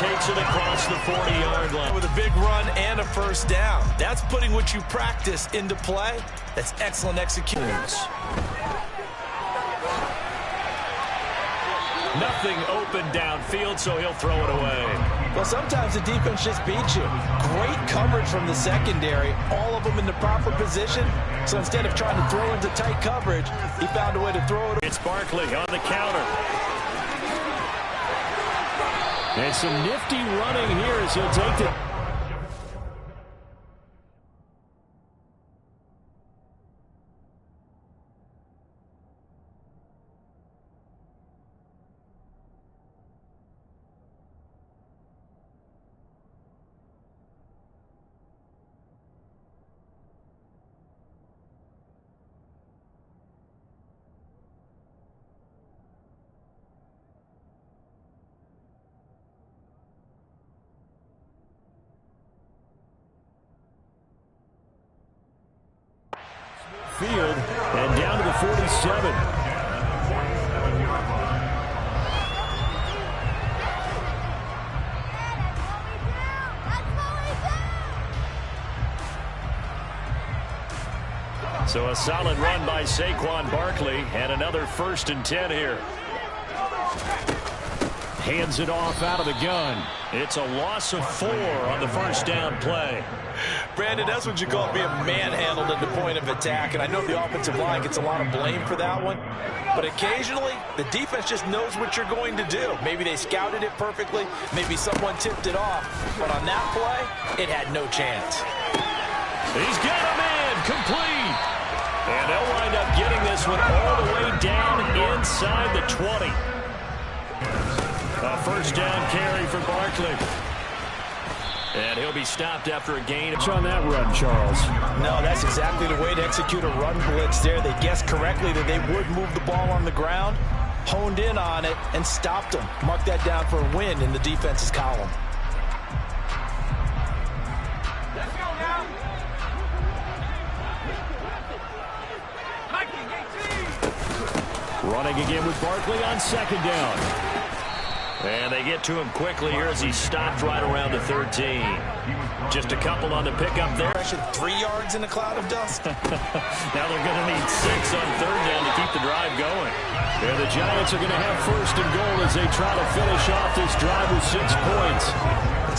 takes it across the 40-yard line. With a big run and a first down. That's putting what you practice into play. That's excellent execution. Nothing open downfield, so he'll throw it away. Well, sometimes the defense just beats you. Great coverage from the secondary, all of them in the proper position. So instead of trying to throw into tight coverage, he found a way to throw it. It's Barkley on the counter. And some nifty running here as he'll take it. Field and down to the 47. So a solid run by Saquon Barkley and another 1st and 10 here. Hands it off out of the gun. It's a loss of 4 on the first down play. Brandon, that's what you call being manhandled at the point of attack, and I know the offensive line gets a lot of blame for that one, but occasionally the defense just knows what you're going to do. Maybe they scouted it perfectly, maybe someone tipped it off, but on that play, it had no chance. He's got a man complete, and they'll wind up getting this one all the way down inside the 20. A first down carry for Barkley. And he'll be stopped after a gain. On that run, Charles. No, that's exactly the way to execute a run blitz there. They guessed correctly that they would move the ball on the ground, honed in on it, and stopped them. Mark that down for a win in the defense's column. Let's go now. Running again with Barkley on 2nd down. And they get to him quickly here as he stopped right around the 13. Just a couple on the pickup there. 3 yards in a cloud of dust. Now they're going to need 6 on 3rd down to keep the drive going. And the Giants are going to have 1st and goal as they try to finish off this drive with 6 points.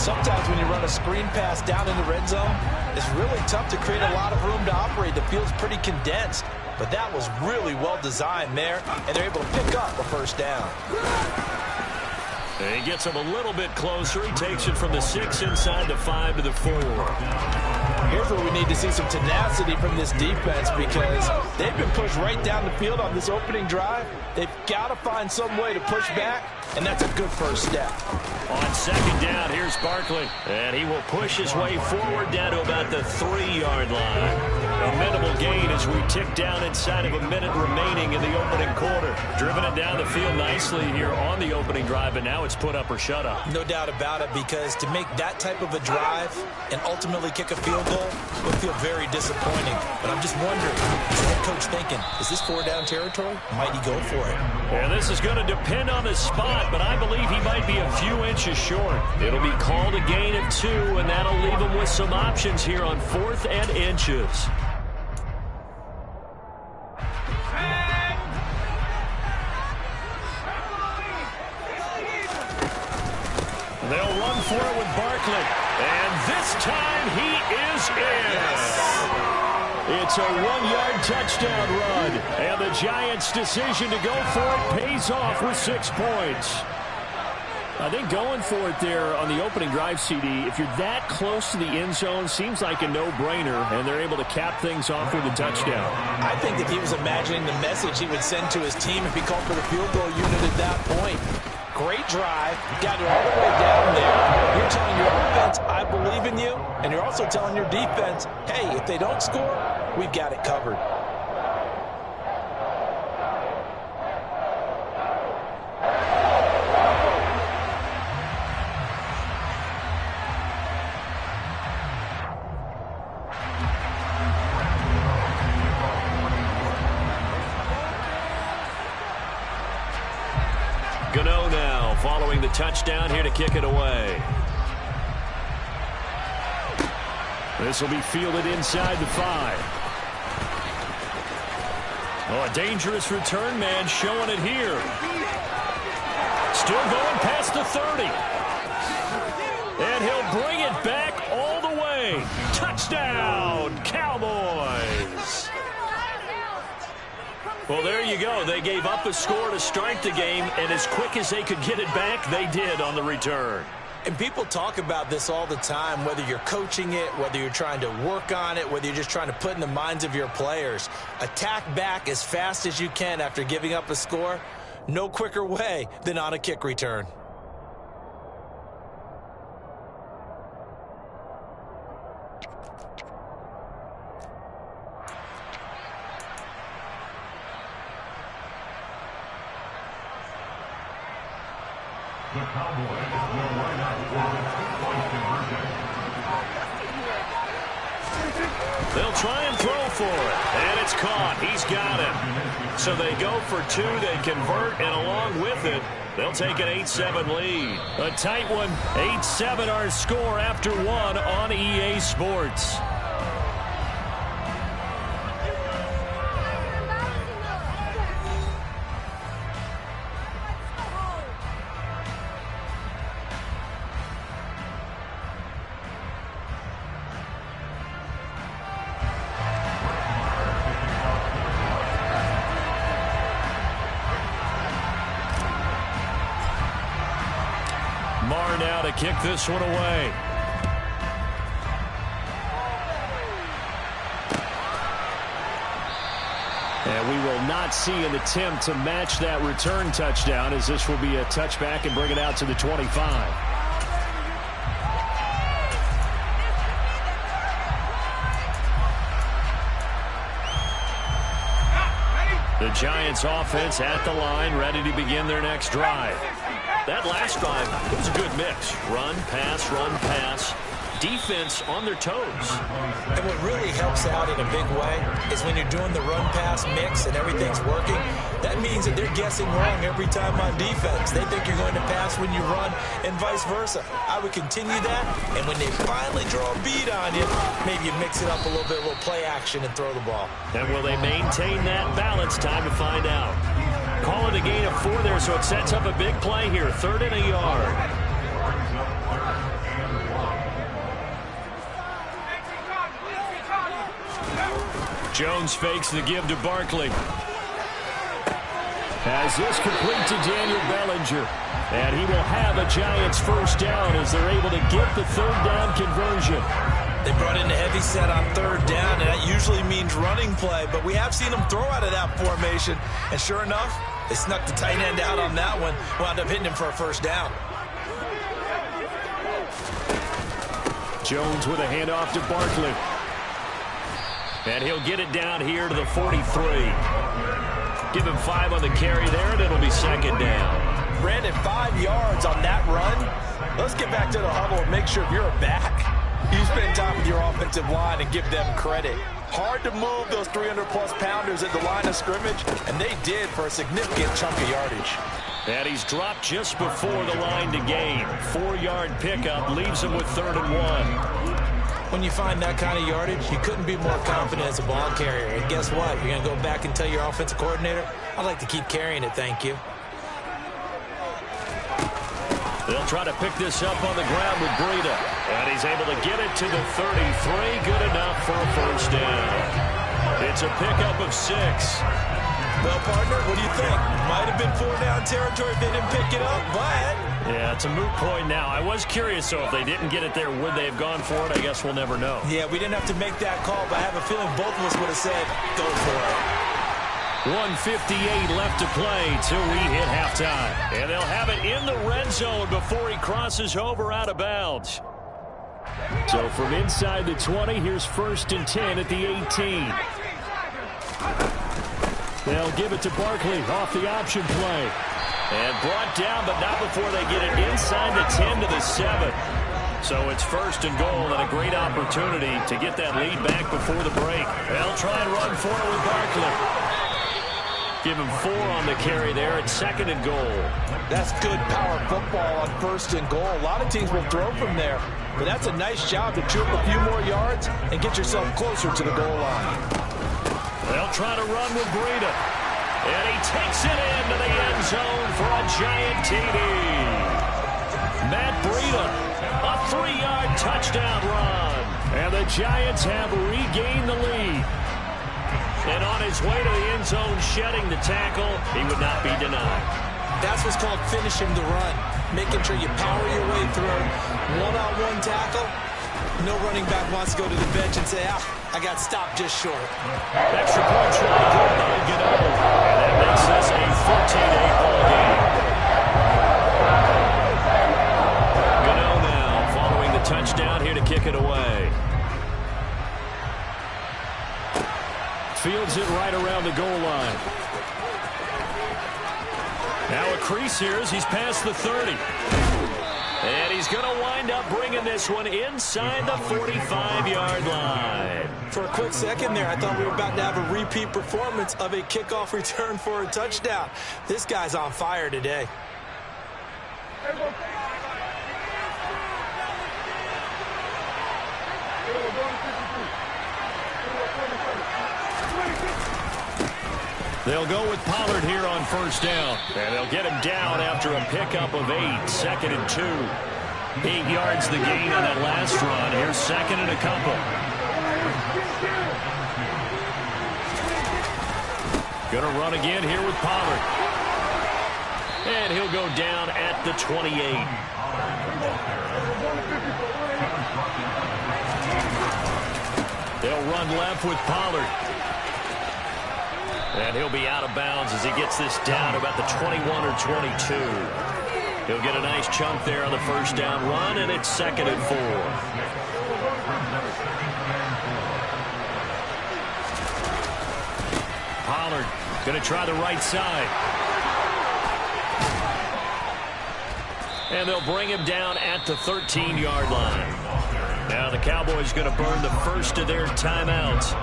Sometimes when you run a screen pass down in the red zone, it's really tough to create a lot of room to operate. The field's pretty condensed. But that was really well designed there, and they're able to pick up a 1st down. He gets him a little bit closer. He takes it from the 6 inside the 5 to the 4. Here's where we need to see some tenacity from this defense because they've been pushed right down the field on this opening drive. They've got to find some way to push back, and that's a good first step. On 2nd down, here's Barkley. And he will push his way forward down to about the 3-yard line. A minimal gain as we tick down inside of a minute remaining in the opening quarter. Driven it down the field nicely here on the opening drive, and now it's put up or shut up. No doubt about it, because to make that type of a drive and ultimately kick a field goal would feel very disappointing. But I'm just wondering, is the head coach thinking, is this 4-down territory? Might he go for it? And this is going to depend on the spot, but I believe he might be a few inches short. It'll be called a gain of 2, and that'll leave him with some options here on 4th and inches. They'll run for it with Barkley. And this time he is in. Yes. It's a 1-yard touchdown run. And the Giants' decision to go for it pays off with 6 points. I think going for it there on the opening drive, CD, if you're that close to the end zone, seems like a no-brainer, and they're able to cap things off with a touchdown. I think that he was imagining the message he would send to his team if he called for the field goal unit at that point. Great drive, got it all the way down there. You're telling your offense, I believe in you, and you're also telling your defense, hey, if they don't score, we've got it covered. Gano now following the touchdown here to kick it away. This will be fielded inside the 5. Oh, a dangerous return man showing it here. Still going past the 30. And he'll bring it back all the way. Touchdown, Cowboys. Well, there you go. They gave up a score to start the game, and as quick as they could get it back, they did on the return. And people talk about this all the time, whether you're coaching it, whether you're trying to work on it, whether you're just trying to put in the minds of your players. Attack back as fast as you can after giving up a score. No quicker way than on a kick return. The Cowboys will line up for the 2-point conversion. They'll try and throw for it, and it's caught. He's got it. So they go for 2, they convert, and along with it, they'll take an 8-7 lead. A tight one, 8-7 our score after 1 on EA Sports. Now to kick this one away. And we will not see an attempt to match that return touchdown, as this will be a touchback and bring it out to the 25. The Giants offense at the line, ready to begin their next drive. That last drive, it was a good mix. Run, pass, defense on their toes. And what really helps out in a big way is when you're doing the run-pass mix and everything's working, that means that they're guessing wrong every time on defense. They think you're going to pass when you run and vice versa. I would continue that, and when they finally draw a beat on you, maybe you mix it up a little bit, a little play action, and throw the ball. And will they maintain that balance? Time to find out. Call it a gain of 4 there, so it sets up a big play here. 3rd and a yard. Jones fakes the give to Barkley. As this complete to Daniel Bellinger. And he will have a Giants first down as they're able to get the 3rd down conversion. They brought in a heavy set on 3rd down, and that usually means running play. But we have seen them throw out of that formation. And sure enough, they snuck the tight end out on that one. Wound up hitting him for a first down. Jones with a handoff to Barkley. And he'll get it down here to the 43. Give him 5 on the carry there, and it'll be 2nd down. Brandon, 5 yards on that run. Let's get back to the huddle and make sure if you're a back, you spend time with your offensive line and give them credit. Hard to move those 300-plus pounders at the line of scrimmage, and they did for a significant chunk of yardage. And he's dropped just before the line to gain. 4-yard pickup leaves him with 3rd and 1. When you find that kind of yardage, you couldn't be more confident as a ball carrier. And guess what? You're going to go back and tell your offensive coordinator, I'd like to keep carrying it, thank you. They'll try to pick this up on the ground with Breida. And he's able to get it to the 33. Good enough for a first down. It's a pickup of 6. Well, partner, what do you think? Might have been 4-down territory if they didn't pick it up, but... Yeah, it's a moot point now. I was curious, so if they didn't get it there, would they have gone for it? I guess we'll never know. Yeah, we didn't have to make that call, but I have a feeling both of us would have said, go for it. 1:58 left to play till we hit halftime. And they'll have it in the red zone before he crosses over out of bounds. So from inside the 20, here's 1st and 10 at the 18. They'll give it to Barkley off the option play. And brought down, but not before they get it inside the 10 to the 7. So it's 1st and goal and a great opportunity to get that lead back before the break. They'll try and run for it with Barkley. Give him 4 on the carry there at 2nd and goal. That's good power football on 1st and goal. A lot of teams will throw from there, but that's a nice job to chew up a few more yards and get yourself closer to the goal line. They'll try to run with Breida. And he takes it into the end zone for a giant TD. Matt Breida, a 3-yard touchdown run. And the Giants have regained the lead. And on his way to the end zone, shedding the tackle, he would not be denied. That's what's called finishing the run, making sure you power your way through. One-on-one tackle. No running back wants to go to the bench and say, I got stopped just short. Extra point try good by Gano. And that makes this a 14-8 ball game. Gano now following the touchdown here to kick it away. Fields it right around the goal line. Now a crease here as he's past the 30. And he's going to wind up bringing this one inside the 45-yard line. For a quick second there, I thought we were about to have a repeat performance of a kickoff return for a touchdown. This guy's on fire today. They'll go with Pollard here on 1st down. And they'll get him down after a pickup of 8. 2nd and 2. 8 yards the gain on that last run. Here's 2nd and a couple. Gonna run again here with Pollard. And he'll go down at the 28. They'll run left with Pollard. And he'll be out of bounds as he gets this down about the 21 or 22. He'll get a nice chunk there on the 1st down run, and it's 2nd and 4. Pollard going to try the right side. And they'll bring him down at the 13-yard line. Now the Cowboys going to burn the first of their timeouts,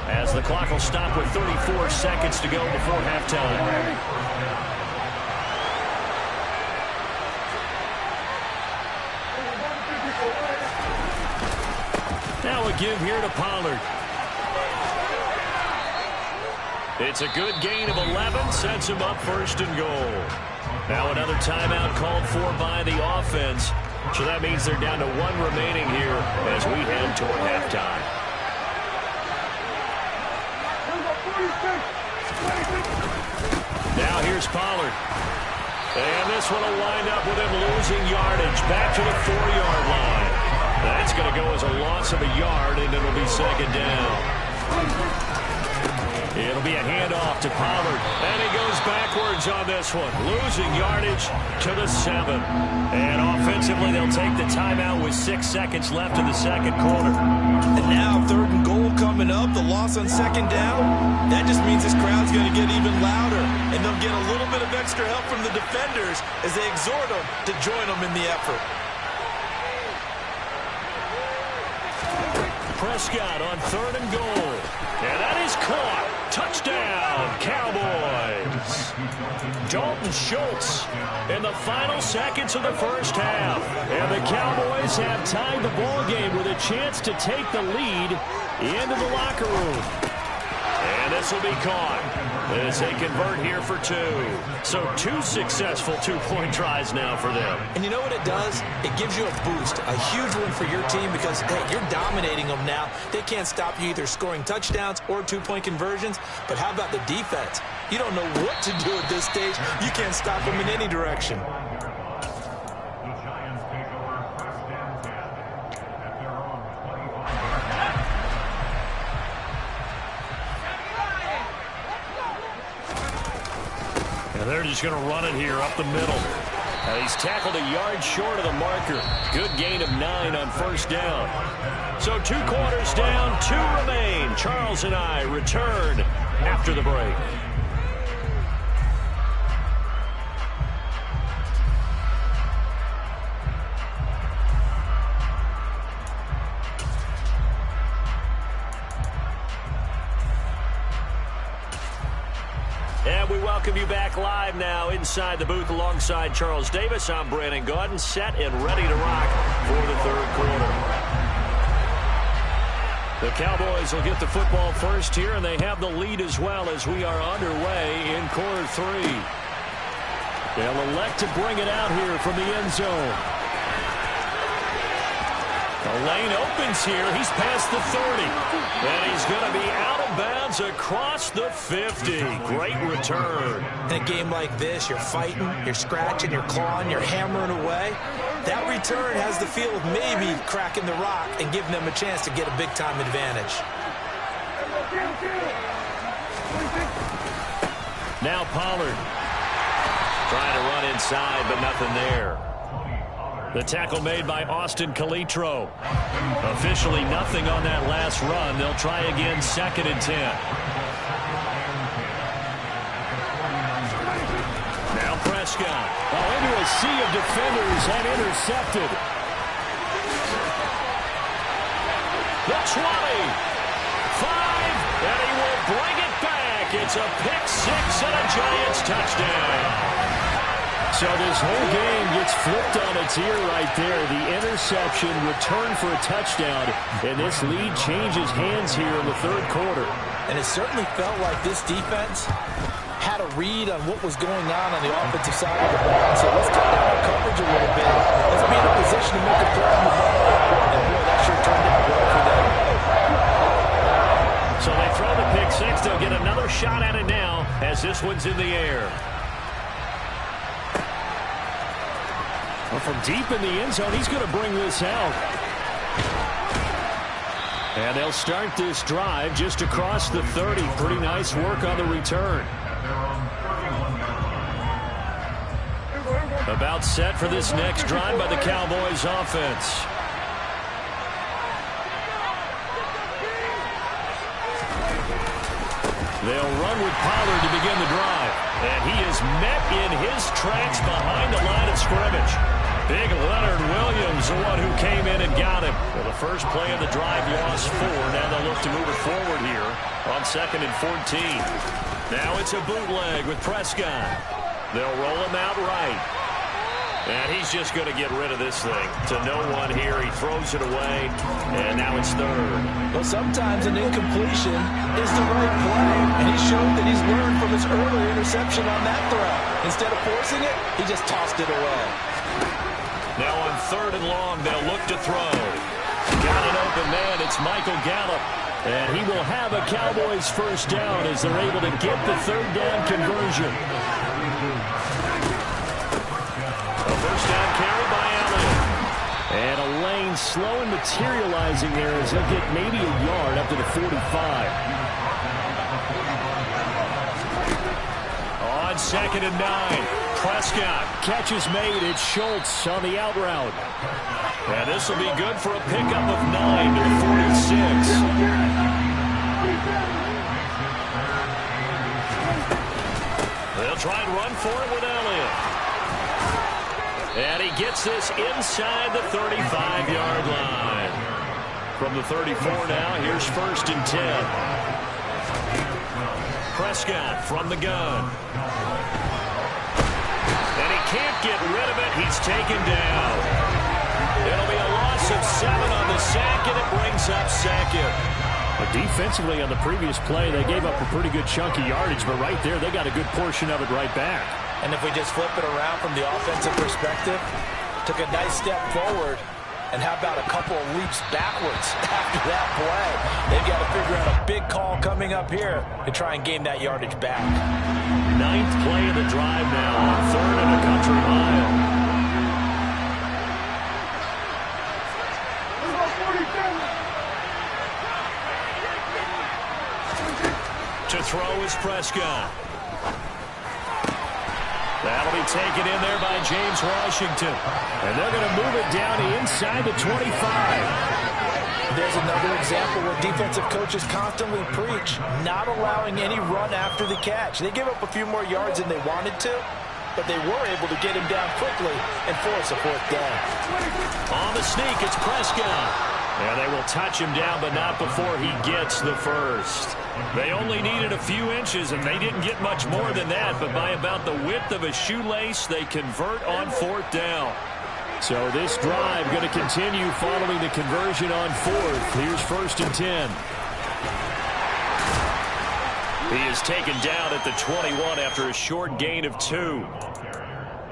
as the clock will stop with 34 seconds to go before halftime. Now a give here to Pollard. It's a good gain of 11, sets him up 1st and goal. Now another timeout called for by the offense. So that means they're down to 1 remaining here as we head toward halftime. Now here's Pollard. And this one will wind up with him losing yardage back to the 4-yard line. That's going to go as a loss of a yard, and it'll be 2nd down. It'll be a handoff to Pollard. And he goes backwards on this one, losing yardage to the 7. And offensively, they'll take the timeout with 6 seconds left in the 2nd quarter. And now 3rd and goal coming up, the loss on 2nd down. That just means this crowd's going to get even louder. And they'll get a little bit of extra help from the defenders as they exhort them to join them in the effort. Prescott on 3rd and goal. And that is caught. Touchdown, Cowboys. Dalton Schultz in the final seconds of the 1st half. And the Cowboys have tied the ball game with a chance to take the lead into the locker room. And this will be caught as they convert here for 2. So 2 successful 2-point tries now for them. And you know what it does? It gives you a boost, a huge one for your team because, hey, you're dominating them now. They can't stop you either scoring touchdowns or 2-point conversions. But how about the defense? You don't know what to do at this stage. You can't stop them in any direction. They're just going to run it here up the middle. He's tackled a yard short of the marker. Good gain of 9 on 1st down. So 2 quarters down, 2 remain. Charles and I return after the break. welcome you back live now inside the booth alongside Charles Davis. I'm Brandon Gaudin, set and ready to rock for the third quarter. The Cowboys will get the football first here, and they have the lead as well as we are underway in quarter three. They'll elect to bring it out here from the end zone. The lane opens here. He's past the 30. And he's going to be out of bounds across the 50. Great return. In a game like this, you're fighting, you're scratching, you're clawing, you're hammering away. That return has the feel of maybe cracking the rock and giving them a chance to get a big-time advantage. Now Pollard trying to run inside, but nothing there. The tackle made by Austin Calitro. Officially nothing on that last run. They'll try again, 2nd and 10. Now Prescott. Oh, into a sea of defenders and intercepted. The 20. 5. And he will bring it back. It's a pick six and a Giants touchdown. So this whole game gets flipped on its ear right there. The interception, return for a touchdown, and this lead changes hands here in the third quarter. And it certainly felt like this defense had a read on what was going on the offensive side of the ball. So let's cut down our coverage a little bit. Let's be in a position to make a throw on the ball. And boy, that sure turned out well for them. So they throw the pick six. They'll get another shot at it now as this one's in the air. Well, from deep in the end zone, he's going to bring this out. And they'll start this drive just across the 30. Pretty nice work on the return. About set for this next drive by the Cowboys offense. They'll run with Pollard to begin the drive. And he is met in his tracks behind the line of scrimmage. Big Leonard Williams, the one who came in and got him. Well, the first play of the drive lost 4. Now they'll look to move it forward here on 2nd and 14. Now it's a bootleg with Prescott. They'll roll him out right. And he's just going to get rid of this thing to no one here. He throws it away, and now it's 3rd. Well, sometimes an incompletion is the right play, and he showed that he's learned from his earlier interception on that throw. Instead of forcing it, he just tossed it away. Now on 3rd and long, they'll look to throw. Got an open man. It's Michael Gallup. And he will have a Cowboys first down as they're able to get the 3rd down conversion. A first down carry by Allen. And a lane slow and materializing there as he'll get maybe a yard up to the 45. On 2nd and 9. Prescott, catch is made. It's Schultz on the out route. And this will be good for a pickup of 9 to the 46. They'll try and run for it with Elliott. And he gets this inside the 35-yard line. From the 34 now, here's 1st and 10. Prescott from the gun. Can't get rid of it. He's taken down. It'll be a loss of 7 on the sack, and it brings up 2nd. But defensively on the previous play, they gave up a pretty good chunk of yardage, but right there, they got a good portion of it right back. And if we just flip it around from the offensive perspective, took a nice step forward, and how about a couple of leaps backwards after that play? They've got to figure out a big call coming up here to try and gain that yardage back. 9th play of the drive now on 3rd and a country mile. To throw is Prescott. That'll be taken in there by James Washington. And they're going to move it down inside the 25. There's another example where defensive coaches constantly preach, not allowing any run after the catch. They give up a few more yards than they wanted to, but they were able to get him down quickly and force a 4th down. On the sneak, it's Prescott. And they will touch him down, but not before he gets the first. They only needed a few inches, and they didn't get much more than that. But by about the width of a shoelace, they convert on 4th down. So this drive going to continue following the conversion on 4th. Here's 1st and 10. He is taken down at the 21 after a short gain of 2.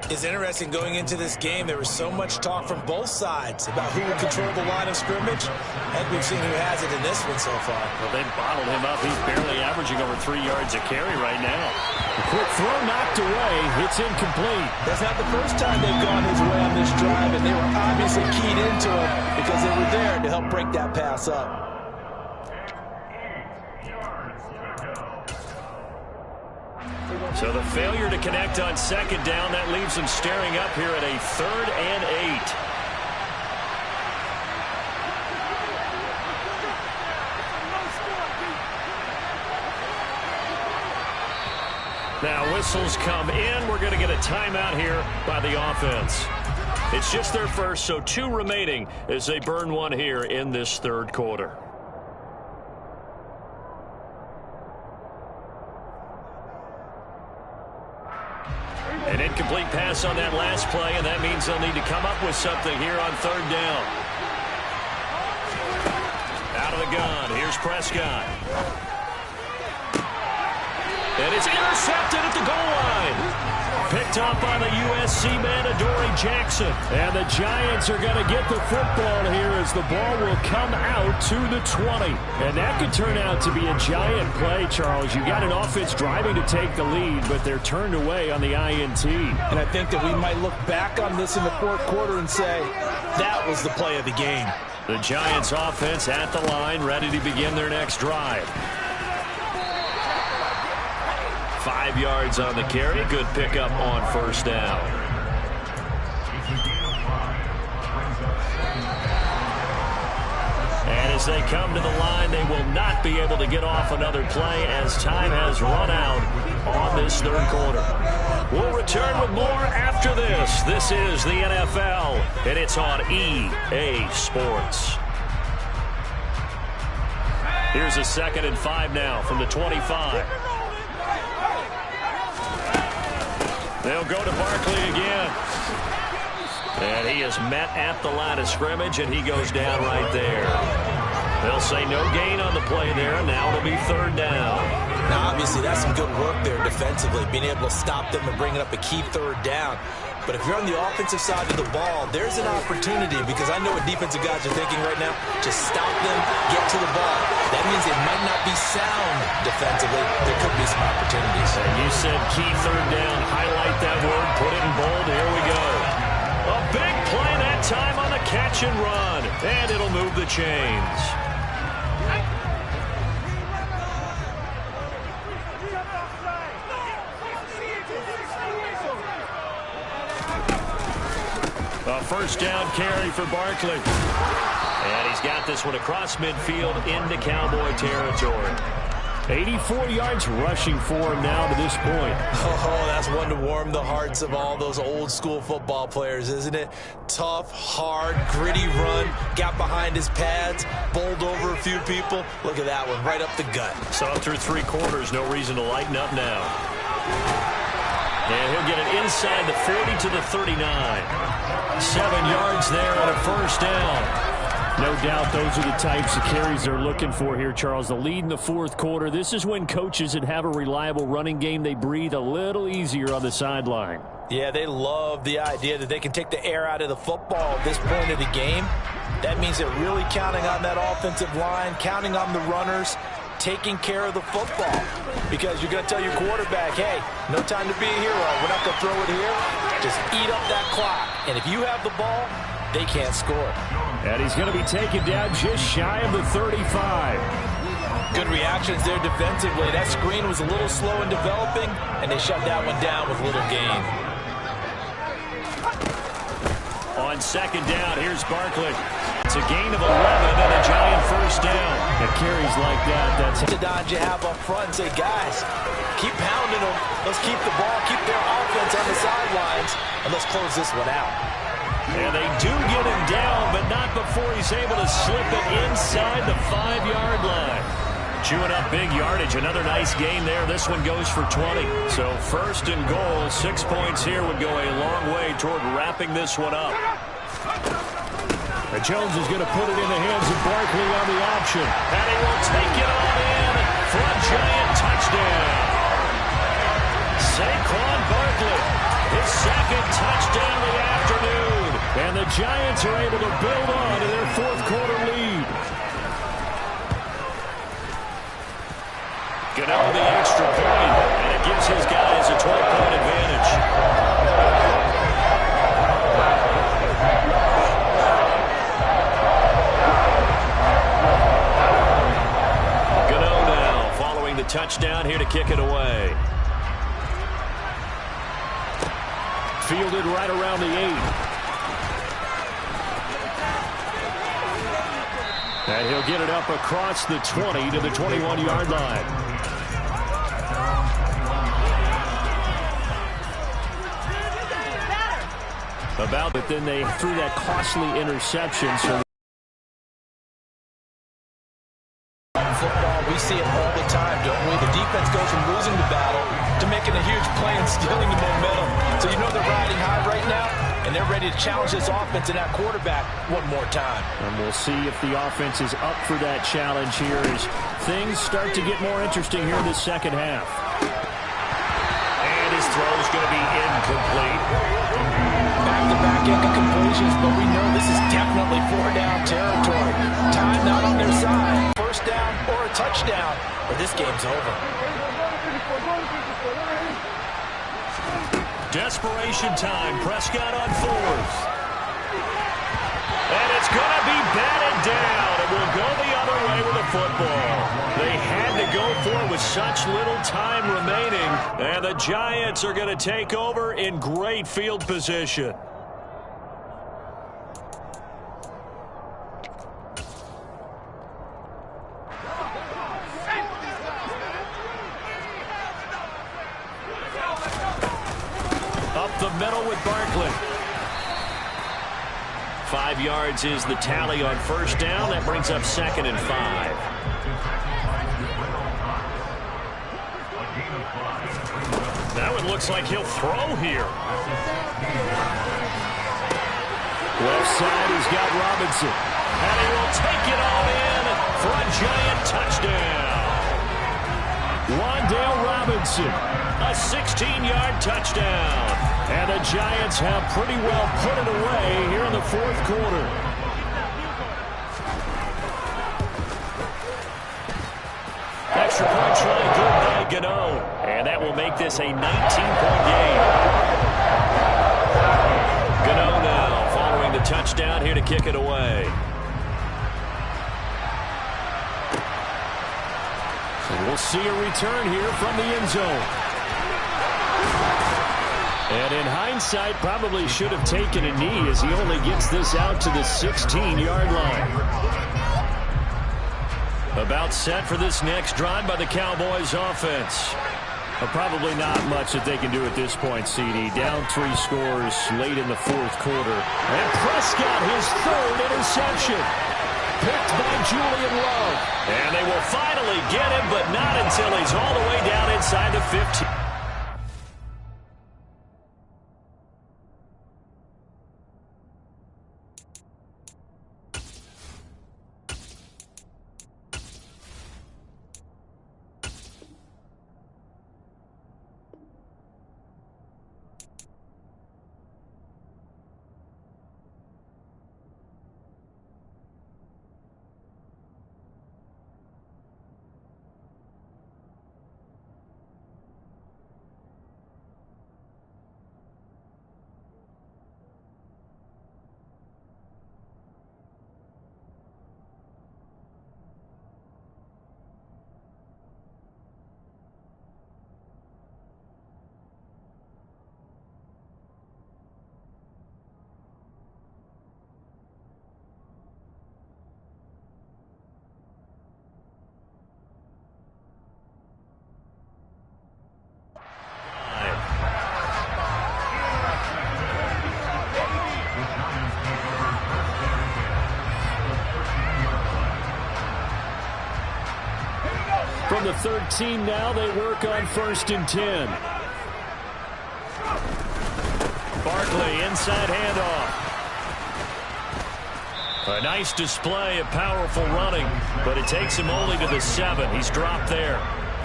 It's interesting going into this game. There was so much talk from both sides about who would control the line of scrimmage. And we've seen who has it in this one so far. Well, they've bottled him up. He's barely averaging over 3 yards a carry right now. A quick throw knocked away. It's incomplete. That's not the first time they've gone his way on this drive, and they were obviously keyed into him because they were there to help break that pass up. So the failure to connect on 2nd down, that leaves them staring up here at a 3rd and 8. Now whistles come in. We're going to get a timeout here by the offense. It's just their first, so 2 remaining as they burn one here in this 3rd quarter. An incomplete pass on that last play, and that means they'll need to come up with something here on 3rd down. Out of the gun. Here's Prescott. And it's intercepted at the goal line. Picked up by the USC man, Adoree Jackson. And the Giants are going to get the football here as the ball will come out to the 20. And that could turn out to be a giant play, Charles. You got an offense driving to take the lead, but they're turned away on the INT. And I think that we might look back on this in the 4th quarter and say, that was the play of the game. The Giants offense at the line, ready to begin their next drive. 5 yards on the carry. Good pickup on 1st down. And as they come to the line, they will not be able to get off another play as time has run out on this 3rd quarter. We'll return with more after this. This is the NFL, and it's on EA Sports. Here's a 2nd and 5 now from the 25. They'll go to Barkley again. And he is met at the line of scrimmage, and he goes down right there. They'll say no gain on the play there, and now it'll be 3rd down. Now, obviously, that's some good work there defensively, being able to stop them and bringing up a key 3rd down. But if you're on the offensive side of the ball, there's an opportunity, because I know what defensive guys are thinking right now. Just stop them, get to the ball. That means they might not be sound defensively. There could be some opportunities. And you said key 3rd down. Highlight that word. Put it in bold. Here we go. A big play that time on the catch and run. And it'll move the chains. A 1st down carry for Barkley. And he's got this one across midfield into Cowboy territory. 84 yards rushing for him now to this point. Oh, that's one to warm the hearts of all those old-school football players, isn't it? Tough, hard, gritty run. Got behind his pads, bowled over a few people. Look at that one, right up the gut. So through 3 quarters, no reason to lighten up now. And he'll get it inside the 40 to the 39. 7 yards there and a 1st down. No doubt those are the types of carries they're looking for here, Charles. The lead in the 4th quarter. This is when coaches that have a reliable running game, they breathe a little easier on the sideline. Yeah, they love the idea that they can take the air out of the football at this point of the game. That means they're really counting on that offensive line, counting on the runners, taking care of the football. Because you're going to tell your quarterback, hey, no time to be a hero. We're not going to throw it here. Just eat up that clock. And if you have the ball, they can't score. And he's going to be taken down just shy of the 35. Good reactions there defensively. That screen was a little slow in developing, and they shut that one down with little gain. On 2nd down, here's Barkley. It's a gain of 11 and a giant 1st down. It carries like that. That's to dodge you have up front and say, guys, keep pounding them. Let's keep the ball, keep their offense on the sidelines, and let's close this one out. And they do get him down, but not before he's able to slip it inside the 5-yard line. Chewing up big yardage. Another nice gain there. This one goes for 20. So first and goal, 6 points here would go a long way toward wrapping this one up. And Jones is going to put it in the hands of Barkley on the option. And he will take it on in for a giant touchdown. Saquon Barkley, his second touchdown of the afternoon. And the Giants are able to build on to their fourth-quarter lead. Gano the extra point, and it gives his guys a 12-point advantage. Gano now following the touchdown here to kick it away. Fielded right around the 8. And he'll get it up across the 20 to the 21-yard line. But then they threw that costly interception. So football, we see it all the time, don't we? The defense goes from losing the battle to making a huge play and stealing the momentum. So you know they're riding high right now, and they're ready to challenge this offense and that quarterback one more time. And we'll see if the offense is up for that challenge here as things start to get more interesting here in the second half. And his throw is going to be incomplete. Back-to-back incompletions, but we know this is definitely 4-down territory. Time not on their side. First down or a touchdown, or this game's over. Desperation time. Prescott on 4th. And it's going to be batted down. It will go the other way with the football. They had to go for it with such little time remaining. And the Giants are going to take over in great field position. Up the middle with Barkley. 5 yards is the tally on first down. That brings up 2nd and 5. Now it looks like he'll throw here. Left side, he's got Robinson. And he will take it all in for a giant touchdown. Wan'Dale Robinson, a 16-yard touchdown. And the Giants have pretty well put it away here in the fourth quarter. Extra point try good by Gano. And that will make this a 19-point game. Gano now following the touchdown here to kick it away. So we'll see a return here from the end zone. And in hindsight, probably should have taken a knee as he only gets this out to the 16-yard line. About set for this next drive by the Cowboys offense. Probably not much that they can do at this point, CD. Down 3 scores late in the fourth quarter. And Prescott, his 3rd interception. Picked by Julian Love. And they will finally get him, but not until he's all the way down inside the 15. from the 13 now. They work on 1st and 10. Barkley, inside handoff. A nice display of powerful running, but it takes him only to the 7. He's dropped there.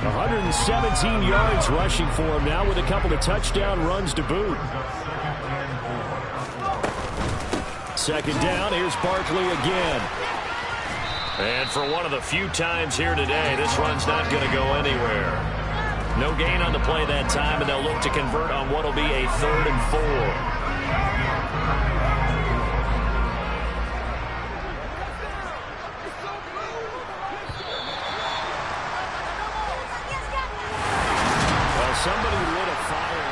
117 yards rushing for him now with a couple of touchdown runs to boot. 2nd down, here's Barkley again. And for one of the few times here today, this run's not going to go anywhere. No gain on the play that time, and they'll look to convert on what will be a 3rd and 4. Somebody lit a fire.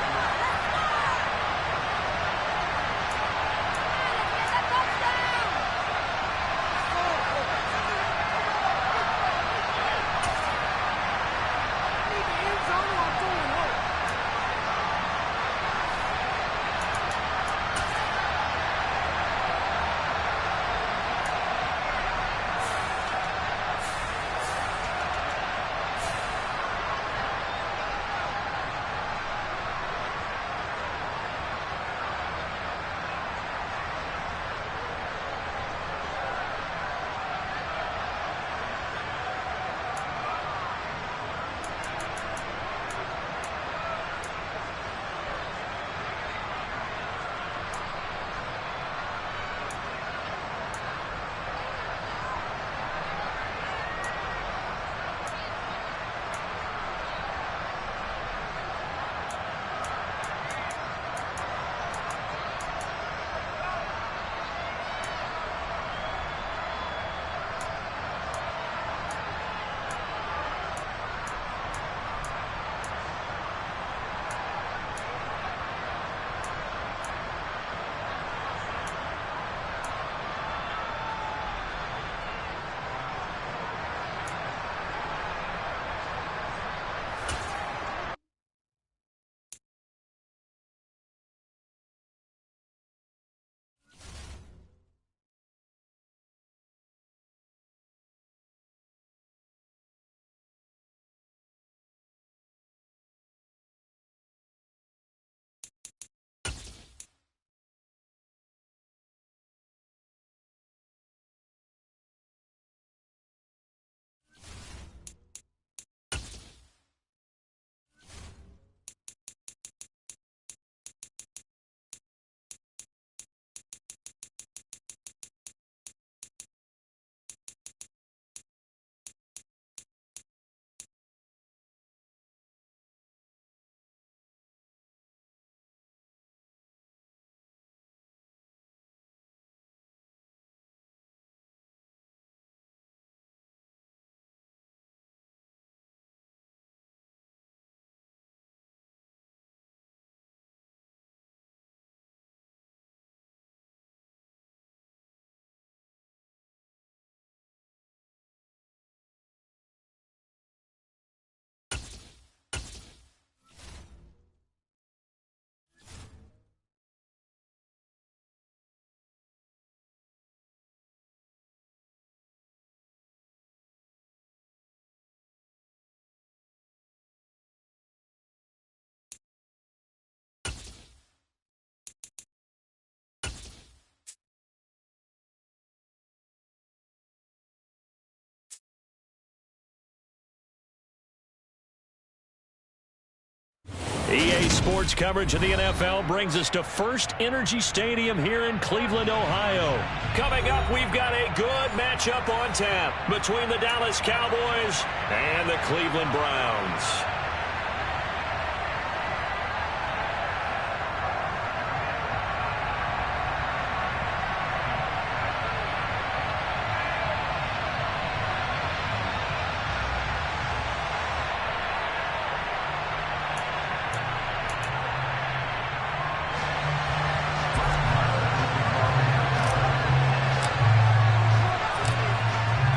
EA Sports coverage of the NFL brings us to First Energy Stadium here in Cleveland, Ohio. Coming up, we've got a good matchup on tap between the Dallas Cowboys and the Cleveland Browns.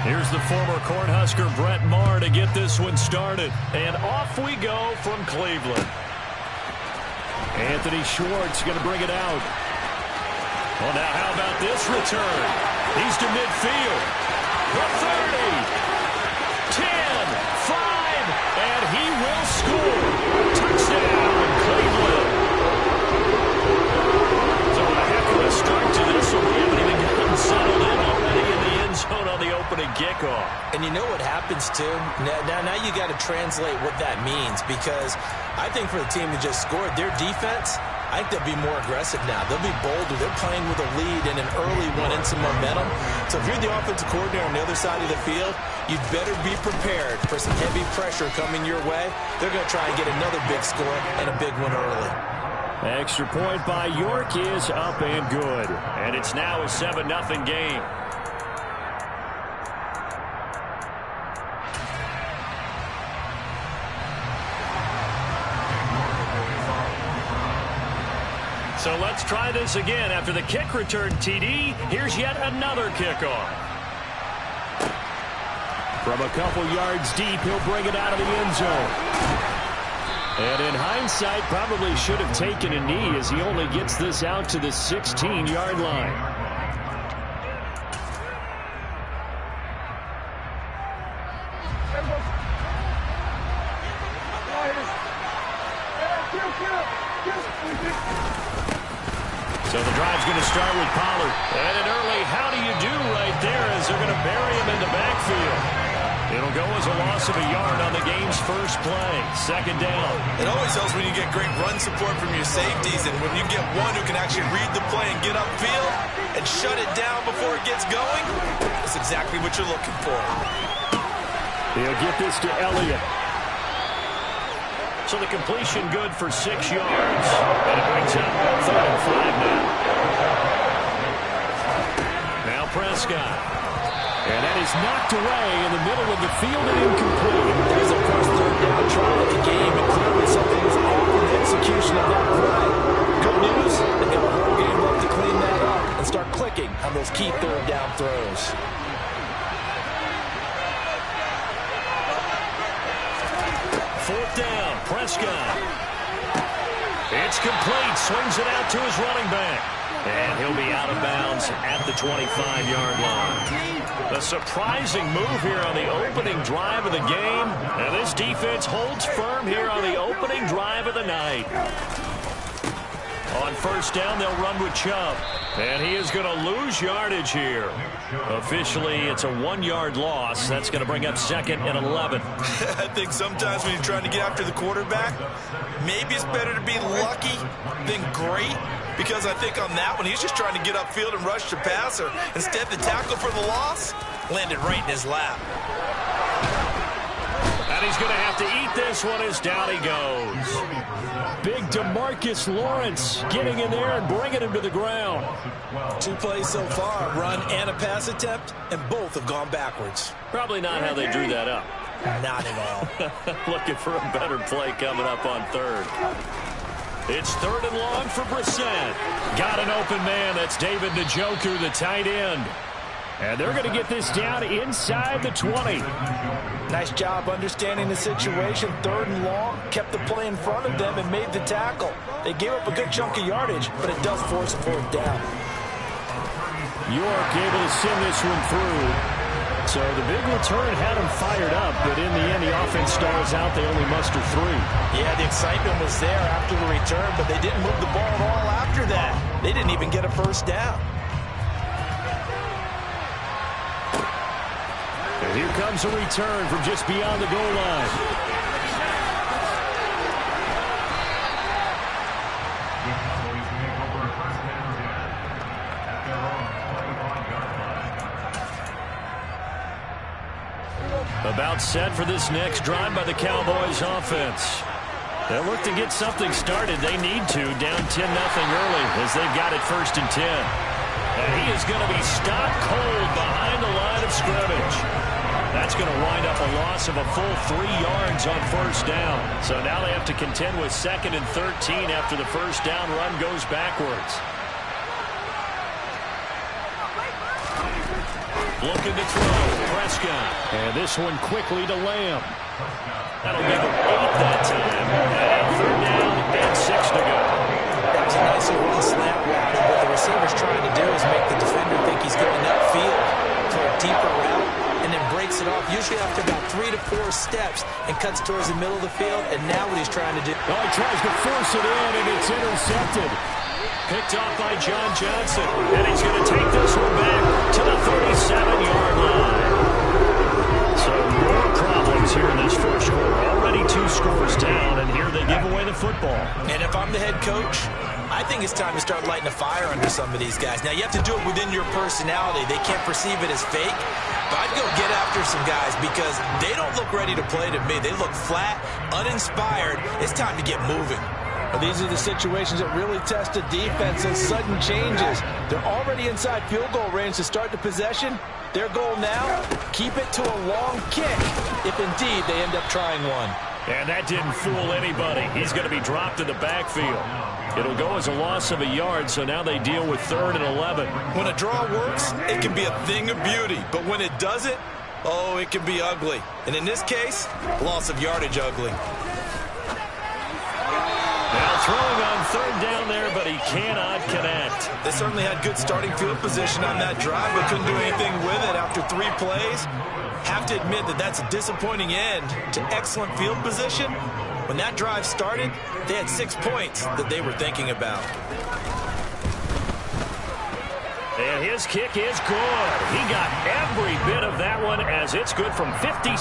Here's the former Cornhusker Brett Maher to get this one started. And off we go from Cleveland. Anthony Schwartz going to bring it out. Well, now how about this return? He's to midfield. The 30, 10, 5, score. Touchdown, Cleveland. So a heck of a start to this one. We haven't even gotten settled in already in the end zone on the opening kickoff. And you know what happens, too? Now you got to translate what that means, because I think for the team that just scored, their defense, I think they'll be more aggressive now. They'll be bolder. They're playing with a lead and an early one and some momentum. So if you're the offensive coordinator on the other side of the field, you'd better be prepared for some heavy pressure coming your way. They're going to try and get another big score and a big one early. Extra point by York is up and good. And it's now a 7-0 game. So let's try this again. After the kick return TD, here's yet another kickoff. From a couple yards deep, he'll bring it out of the end zone. And in hindsight, probably should have taken a knee as he only gets this out to the 16-yard line. So the drive's going to start with Pollard. And an early how do you do right there as they're going to bury him in the backfield. It'll go as a loss of a yard on the game's first play. Second down. It always helps when you get great run support from your safeties, and when you get one who can actually read the play and get upfield and shut it down before it gets going, that's exactly what you're looking for. He'll get this to Elliott. So the completion good for 6 yards. And it brings up 3rd and 5 now. Now Prescott. And that is knocked away in the middle of the field and incomplete. There's a first 3rd down try of the game, and clearly something was off in the execution of that play. Good news, they've got a whole game left to clean that up and start clicking on those key 3rd down throws. Fourth down, Prescott. It's complete. Swings it out to his running back. And he'll be out of bounds at the 25-yard line. A surprising move here on the opening drive of the game. And this defense holds firm here on the opening drive of the night. On first down, they'll run with Chubb. And he is going to lose yardage here. Officially, it's a 1-yard loss. That's going to bring up 2nd and 11. I think sometimes when you're trying to get after the quarterback, maybe it's better to be lucky than great. Because I think on that one, he's just trying to get upfield and rush the passer. Instead, the tackle for the loss landed right in his lap. And he's going to have to eat this one as down he goes. Big DeMarcus Lawrence getting in there and bringing him to the ground. 2 plays so far, a run and a pass attempt, and both have gone backwards. Probably not how they drew that up. Not at all. Looking for a better play coming up on 3rd. It's 3rd and long for Brissett. Got an open man. That's David Njoku, the tight end. And they're going to get this down inside the 20. Nice job understanding the situation. 3rd and long, kept the play in front of them and made the tackle. They gave up a good chunk of yardage, but it does force a 4th down. York able to send this one through. So the big return had them fired up, but in the end, the offense stalls out. They only muster 3. Yeah, the excitement was there after the return, but they didn't move the ball at all after that. They didn't even get a first down. And here comes a return from just beyond the goal line. About set for this next drive by the Cowboys offense. They'll look to get something started. They need to, down 10-0 early as they've got it 1st and 10. And he is going to be stopped cold behind the line of scrimmage. That's going to wind up a loss of a full 3 yards on first down. So now they have to contend with 2nd and 13 after the first down run goes backwards. Looking to throw, Prescott. And this one quickly to Lamb. That'll give him 8 that time. And 3rd down and 6 to go. That was a nice run slant route. And what the receiver's trying to do is make the defender think he's going upfield to a deeper route and then breaks it off, usually after about 3 3 to 4 steps and cuts towards the middle of the field, and now what he's trying to do. Oh, he tries to force it in, and it's intercepted. Picked off by John Johnson, and he's going to take this one back to the 37-yard line. So more problems here in this first quarter. Already 2 scores down, and here they give away the football. And if I'm the head coach, I think it's time to start lighting a fire under some of these guys. Now, you have to do it within your personality. They can't perceive it as fake. But I'd go get after some guys because they don't look ready to play to me. They look flat, uninspired. It's time to get moving. Well, these are the situations that really test a defense, those sudden changes. They're already inside field goal range to start the possession. Their goal now, keep it to a long kick, if indeed they end up trying one. And that didn't fool anybody. He's going to be dropped in the backfield. It'll go as a loss of a yard, so now they deal with 3rd and 11. When a draw works, it can be a thing of beauty. But when it doesn't, oh, it can be ugly. And in this case, loss of yardage ugly. Now throwing on 3rd down there, but he cannot connect. They certainly had good starting field position on that drive, but couldn't do anything with it after 3 plays. Have to admit that that's a disappointing end to excellent field position. When that drive started, they had 6 points that they were thinking about. And his kick is good. He got every bit of that one as it's good from 56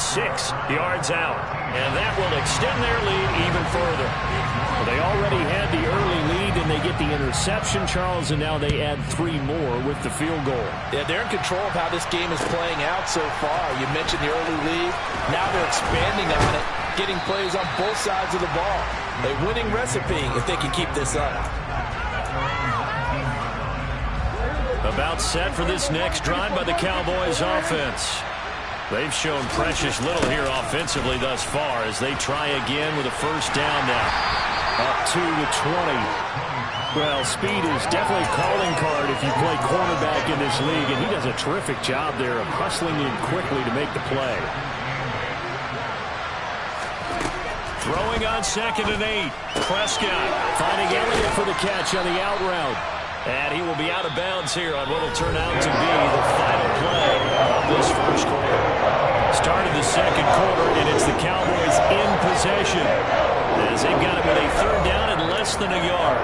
yards out. And that will extend their lead even further. Well, they already had the early lead, and they get the interception, Charles, and now they add 3 more with the field goal. Yeah, they're in control of how this game is playing out so far. You mentioned the early lead. Now they're expanding on it, getting plays on both sides of the ball. A winning recipe if they can keep this up. About set for this next drive by the Cowboys offense. They've shown precious little here offensively thus far as they try again with a first down now. Up to the 20. Well, speed is definitely a calling card if you play cornerback in this league, and he does a terrific job there of hustling in quickly to make the play. Throwing on 2nd and 8. Prescott finding Elliott for the catch on the out route. And he will be out of bounds here on what will turn out to be the final play of this first quarter. Started the second quarter, and it's the Cowboys in possession as they've got it with a 3rd down and less than a yard.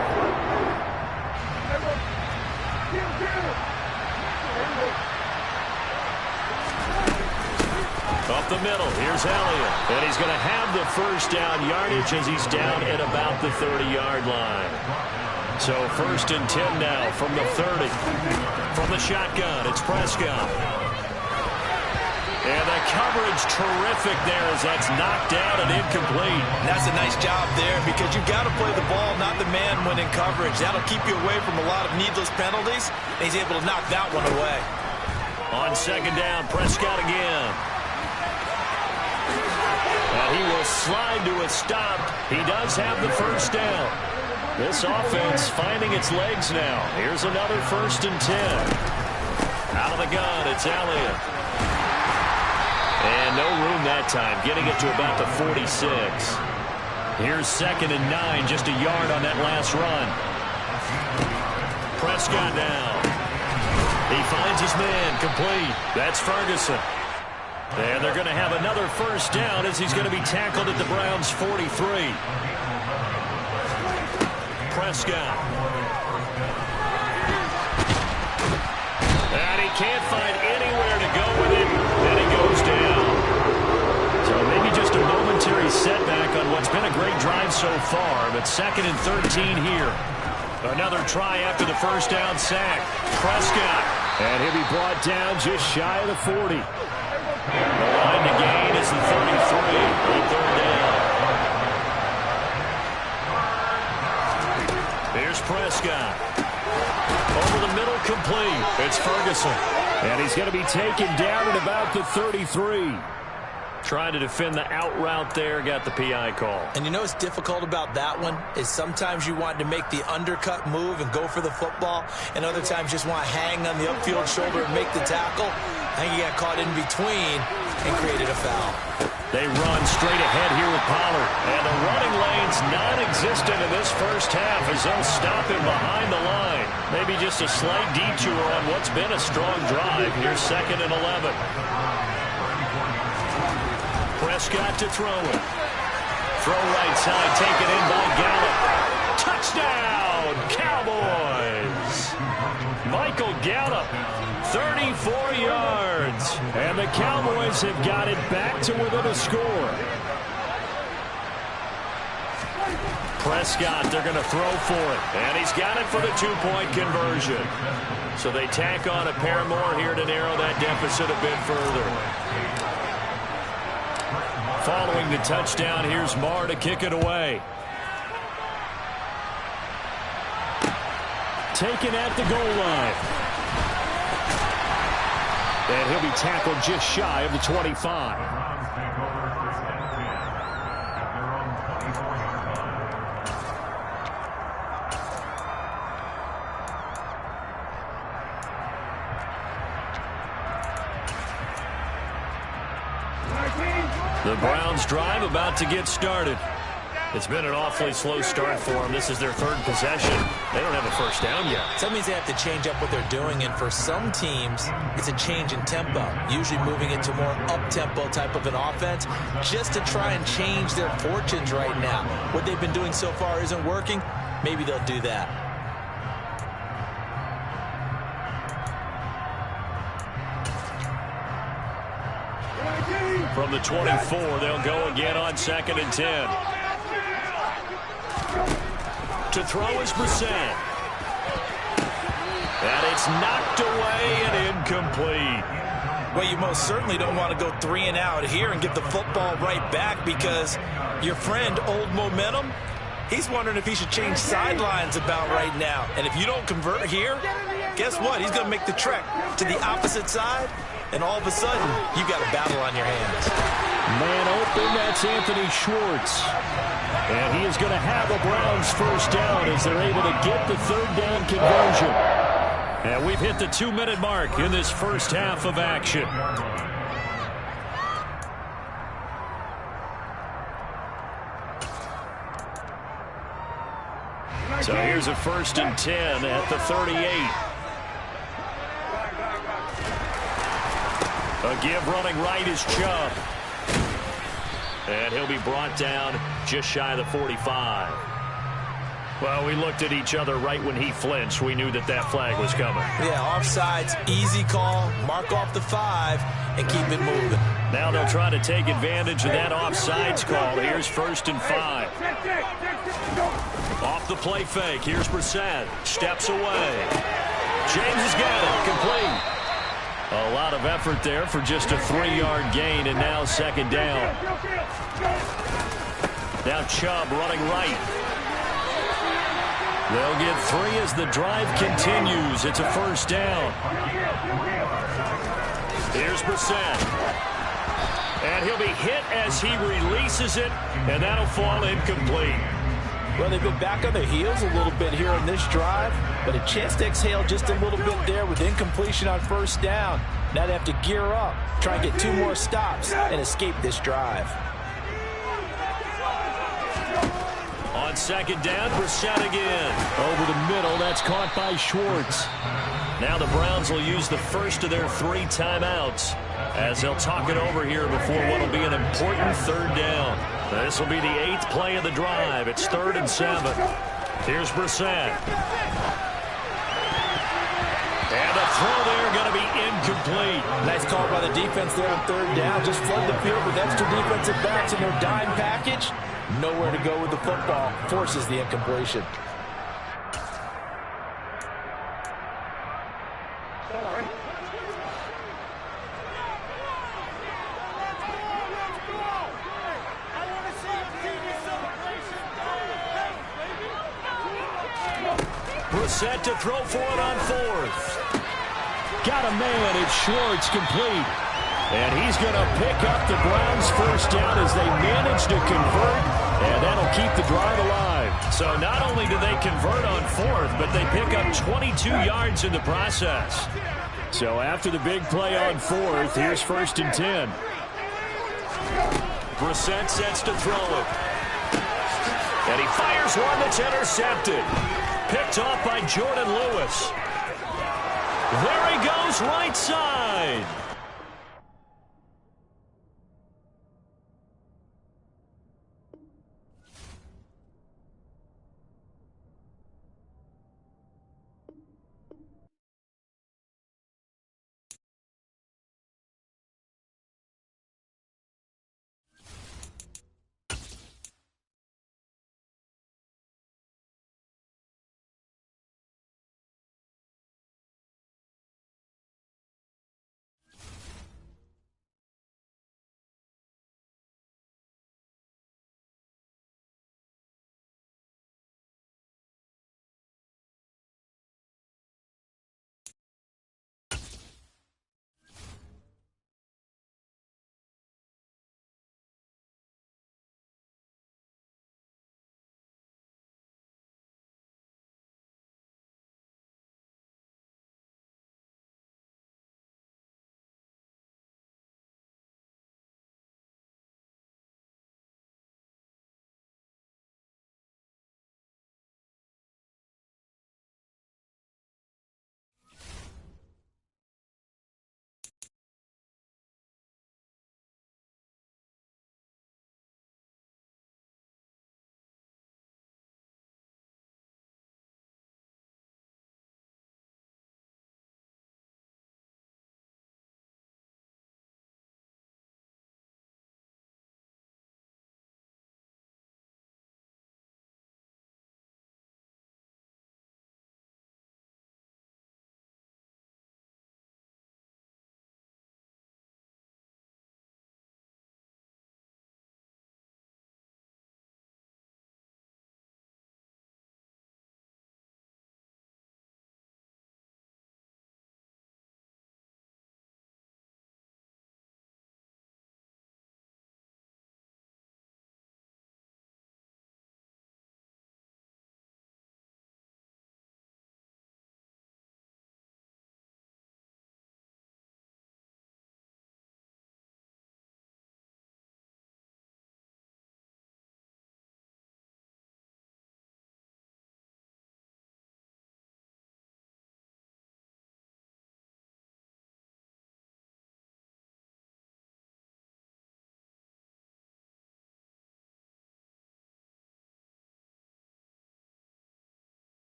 Up the middle, here's Elliott. And he's going to have the first down yardage as he's down at about the 30-yard line. So 1st and 10 now from the 30. From the shotgun, it's Prescott. And the coverage terrific there as that's knocked down and incomplete. And that's a nice job there because you've got to play the ball, not the man when in coverage. That'll keep you away from a lot of needless penalties. And he's able to knock that one away. On 2nd down, Prescott again. And he will slide to a stop. He does have the first down. This offense finding its legs now. Here's another 1st and 10. Out of the gun, it's Elliott. And no room that time, getting it to about the 46. Here's 2nd and 9, just a yard on that last run. Prescott now. He finds his man, complete. That's Ferguson. And they're going to have another first down as he's going to be tackled at the Browns' 43. Prescott. And he can't find anywhere to go with it, and he goes down. So maybe just a momentary setback on what's been a great drive so far, but 2nd and 13 here. Another try after the first down sack. Prescott. And he'll be brought down just shy of the 40. The line to gain is the 33 on 3rd down. Here's Prescott. Over the middle, complete. It's Ferguson. And he's going to be taken down at about the 33. Trying to defend the out route there, got the PI call. And you know what's difficult about that one is sometimes you want to make the undercut move and go for the football, and other times just want to hang on the upfield shoulder and make the tackle. I think he got caught in between and created a foul. They run straight ahead here with Pollard. And the running lane's non-existent in this first half as they'll stop him behind the line. Maybe just a slight detour on what's been a strong drive. Here's 2nd and 11. Prescott to throw it. Throw right side, taken in by Gallup. Touchdown, Cowboys! Michael Gallup, 34 yards. And the Cowboys have got it back to within a score. Prescott, they're going to throw for it. And he's got it for the two-point conversion. So they tack on a pair more here to narrow that deficit a bit further. Following the touchdown, here's Marr to kick it away. Taken at the goal line. And he'll be tackled just shy of the 25. The Browns drive about to get started. It's been an awfully slow start for them. This is their third possession. They don't have a first down yet. So that means they have to change up what they're doing, and for some teams, it's a change in tempo, usually moving into more up-tempo type of an offense, just to try and change their fortunes right now. What they've been doing so far isn't working. Maybe they'll do that. From the 24, they'll go again on 2nd and 10. To throw is Brissett. And it's knocked away and incomplete. Well, you most certainly don't want to go 3 and out here and get the football right back, because your friend, Old Momentum, he's wondering if he should change sidelines about right now. And if you don't convert here, guess what? He's going to make the trek to the opposite side, and all of a sudden, you've got a battle on your hands. Man open, that's Anthony Schwartz. And he is going to have a Browns first down as they're able to get the third down conversion. And we've hit the 2-minute mark in this first half of action. So here's a 1st and 10 at the 38. A give running right is Chubb. And he'll be brought down just shy of the 45. Well, we looked at each other right when he flinched. We knew that that flag was coming. Yeah, offsides, easy call, mark off the 5, and keep it moving. Now they'll try to take advantage of that offsides call. Here's 1st and 5. Off the play fake. Here's Brissett. Steps away. James has got it. Complete. A lot of effort there for just a 3-yard gain, and now 2nd down. Now Chubb running right. They'll get 3 as the drive continues. It's a 1st down. Here's Brissett. And he'll be hit as he releases it, and that'll fall incomplete. Well, they've been back on their heels a little bit here on this drive, but a chance to exhale just a little bit there with incompletion on 1st down. Now they have to gear up, try and get 2 more stops, and escape this drive. On 2nd down, Brissett again. Over the middle, that's caught by Schwartz. Now the Browns will use the first of their 3 timeouts as they'll talk it over here before what will be an important 3rd down. This will be the 8th play of the drive. It's 3rd and 7. Here's Brissett. And the throw there going to be incomplete. Nice call by the defense there on 3rd down. Just flood the field with extra defensive backs in their dime package. Nowhere to go with the football. Forces the incompletion. Brissett to throw for it on 4th. Got a man. It's Schwartz, complete. And he's going to pick up the Browns first down as they manage to convert, and that'll keep the drive alive. So not only do they convert on 4th, but they pick up 22 yards in the process. So after the big play on 4th, here's 1st and 10. Brissett sets to throw it. And he fires one that's intercepted. Picked off by Jordan Lewis. There he goes, right side.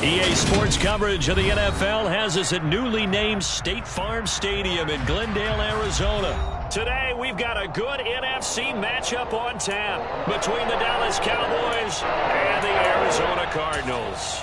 EA Sports coverage of the NFL has us at newly named State Farm Stadium in Glendale, Arizona. Today, we've got a good NFC matchup on tap between the Dallas Cowboys and the Arizona Cardinals.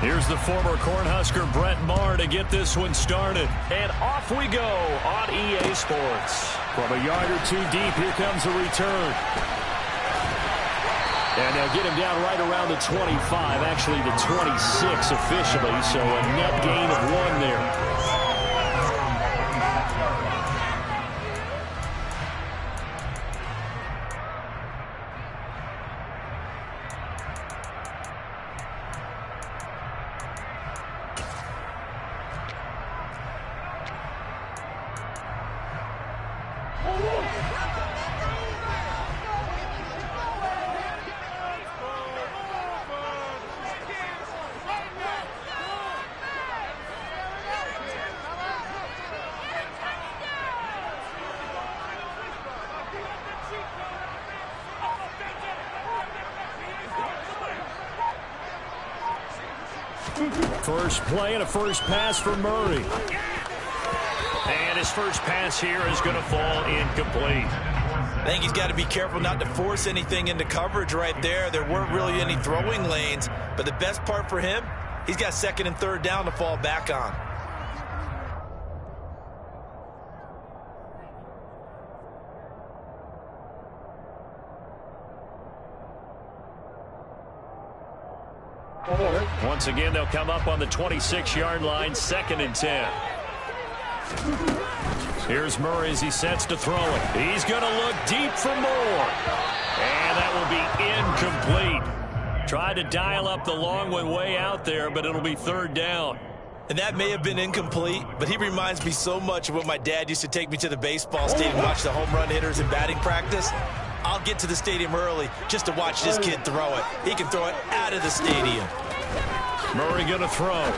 Here's the former Cornhusker Brett Maher to get this one started. And off we go on EA Sports. From a yard or two deep, here comes a return. And they'll get him down right around the 25, actually the 26 officially, so a net gain of 1 there. First play and a first pass for Murray. And his first pass here is going to fall incomplete. I think he's got to be careful not to force anything into coverage right there. There weren't really any throwing lanes, but the best part for him, he's got second and third down to fall back on. Once again, they'll come up on the 26-yard line, 2nd and 10. Here's Murray as he sets to throw it. He's going to look deep for more. And that will be incomplete. Tried to dial up the long one way out there, but it'll be 3rd down. And that may have been incomplete, but he reminds me so much of when my dad used to take me to the baseball stadium and watch the home run hitters in batting practice. I'll get to the stadium early just to watch this kid throw it. He can throw it out of the stadium. Murray going to throw.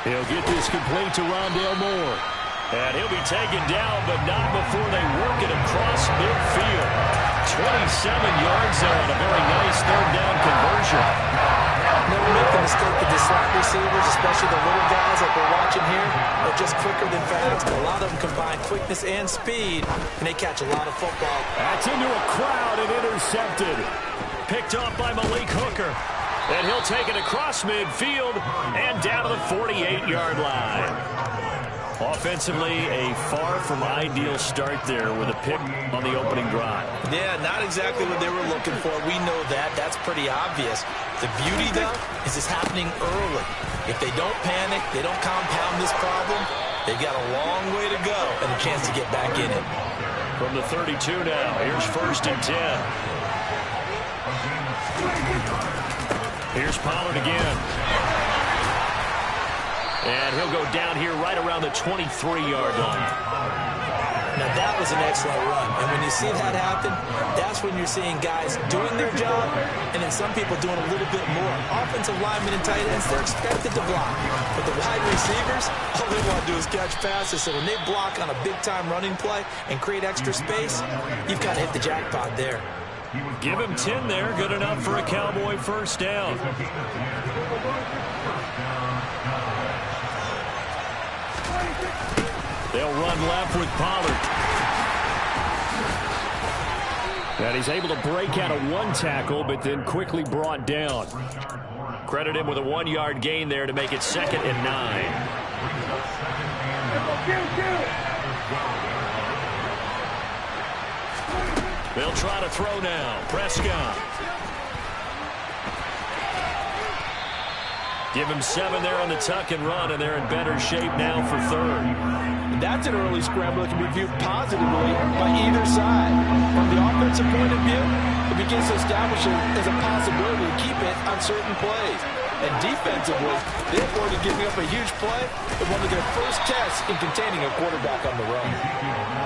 He'll get this complete to Rondale Moore. And he'll be taken down, but not before they work it across midfield. 27 yards there on a very nice 3rd down conversion. Never make the mistake with the slot receivers, especially the little guys like we're watching here. They're just quicker than fast. A lot of them combine quickness and speed, and they catch a lot of football. That's into a crowd and intercepted. Picked off by Malik Hooker. And he'll take it across midfield and down to the 48-yard line. Offensively, a far from ideal start there with a pick on the opening drive. Yeah, not exactly what they were looking for. We know that. That's pretty obvious. The beauty, though, is it's happening early. If they don't panic, they don't compound this problem, they've got a long way to go and a chance to get back in it. From the 32 now, here's 1st and 10. Here's Pollard again. And he'll go down here right around the 23-yard line. Now, that was an excellent run. And when you see that happen, that's when you're seeing guys doing their job and then some people doing a little bit more. Offensive linemen and tight ends, they're expected to block. But the wide receivers, all they want to do is catch passes. So when they block on a big-time running play and create extra space, you've got to hit the jackpot there. Give him 10 there. Good enough for a Cowboy 1st down. They'll run left with Pollard. And he's able to break out of 1 tackle, but then quickly brought down. Credit him with a 1-yard gain there to make it 2nd and 9. They'll try to throw now. Prescott. Give him 7 there on the tuck and run, and they're in better shape now for 3rd. That's an early scramble that can be viewed positively by either side. From the offensive point of view, it begins to establish it as a possibility to keep it on certain plays. And defensively, they avoided giving up a huge play in one of their first tests in containing a quarterback on the run.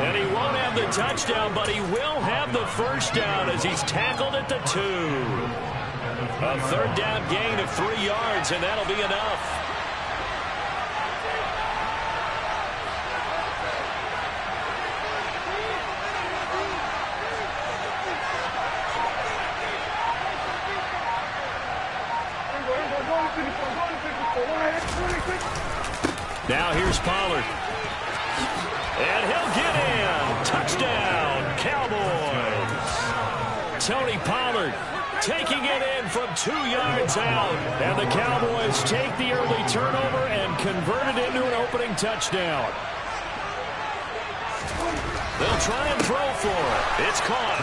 And he won't have the touchdown, but he will have the 1st down as he's tackled at the 2. A 3rd down gain of 3 yards, and that'll be enough. Pollard. And he'll get in. Touchdown, Cowboys. Tony Pollard taking it in from 2 yards out. And the Cowboys take the early turnover and convert it into an opening touchdown. They'll try and throw for it. It's caught.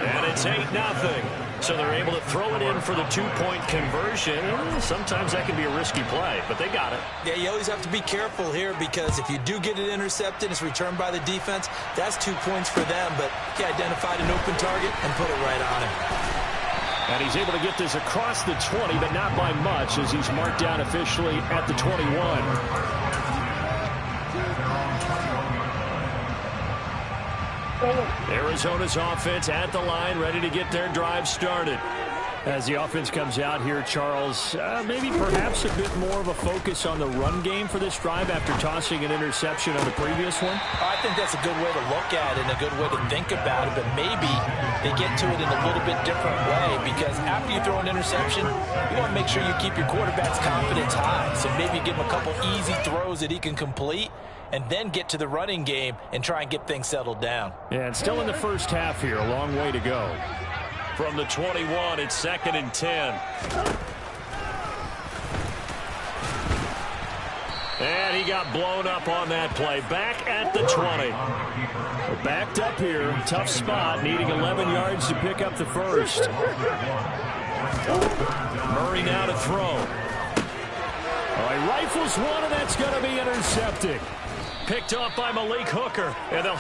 And it's 8-0. So they're able to throw it in for the 2-point conversion. Sometimes that can be a risky play, but they got it. Yeah, you always have to be careful here because if you do get it intercepted, it's returned by the defense. That's 2 points for them, but he identified an open target and put it right on him. And he's able to get this across the 20, but not by much as he's marked down officially at the 21. Arizona's offense at the line, ready to get their drive started. As the offense comes out here, Charles, maybe perhaps a bit more of a focus on the run game for this drive after tossing an interception on the previous one? I think that's a good way to look at it and a good way to think about it, but maybe they get to it in a little bit different way because after you throw an interception, you want to make sure you keep your quarterback's confidence high. So maybe give him a couple easy throws that he can complete and then get to the running game and try and get things settled down. Yeah, and still in the first half here, a long way to go. From the 21, it's 2nd and 10. And he got blown up on that play. Back at the 20. We're backed up here. Tough spot, needing 11 yards to pick up the first. Murray now to throw. Oh, he rifles one, and that's going to be intercepted. Picked off by Malik Hooker. And they'll...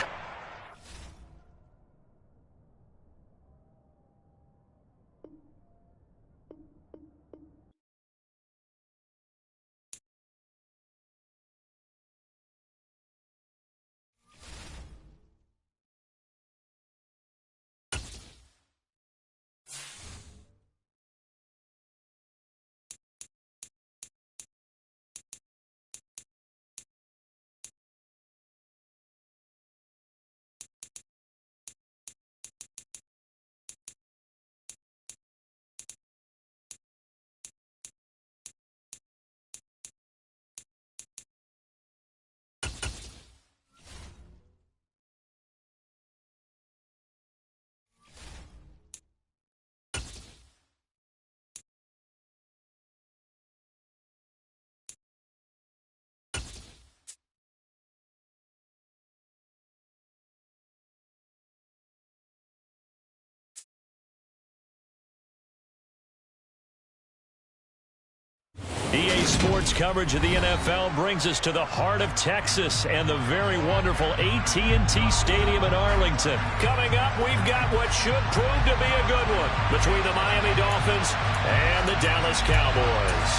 EA Sports coverage of the NFL brings us to the heart of Texas and the very wonderful AT&T Stadium in Arlington. Coming up, we've got what should prove to be a good one between the Miami Dolphins and the Dallas Cowboys.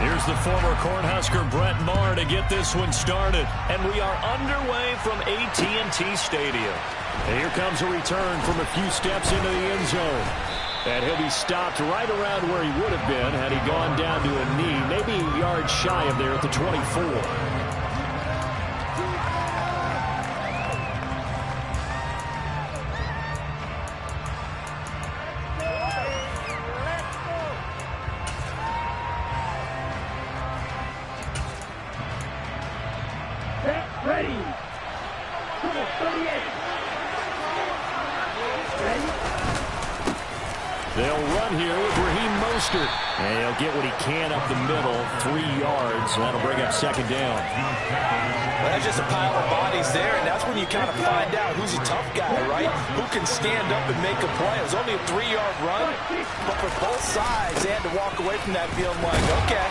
Here's the former Cornhusker Brett Maher to get this one started. And we are underway from AT&T Stadium. And here comes a return from a few steps into the end zone. And he'll be stopped right around where he would have been had he gone down to a knee, maybe a yard shy of there at the 24. They'll run here with Raheem Mostert. And he'll get what he can up the middle, 3 yards. That'll bring up 2nd down. Well, that's just a pile of bodies there, and that's when you kind of find out who's a tough guy, right? Who can stand up and make a play. It was only a 3-yard run, but for both sides, they had to walk away from that feeling like, okay,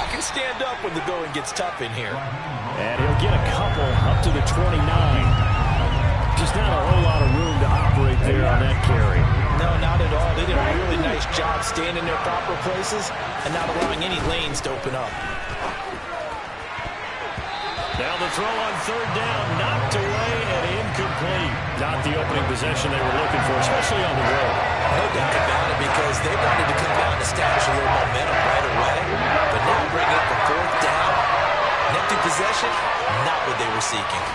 I can stand up when the going gets tough in here. And he'll get a couple up to the 29. Just not a whole lot of room to operate there on that carry. No, not at all. They did a really nice job staying in their proper places and not allowing any lanes to open up. Now the throw on 3rd down, knocked away and incomplete. Not the opening possession they were looking for, especially on the road. No doubt about it, because they wanted to come out and establish a little momentum right away. But now bringing up the 4th down, an empty possession, not what they were seeking.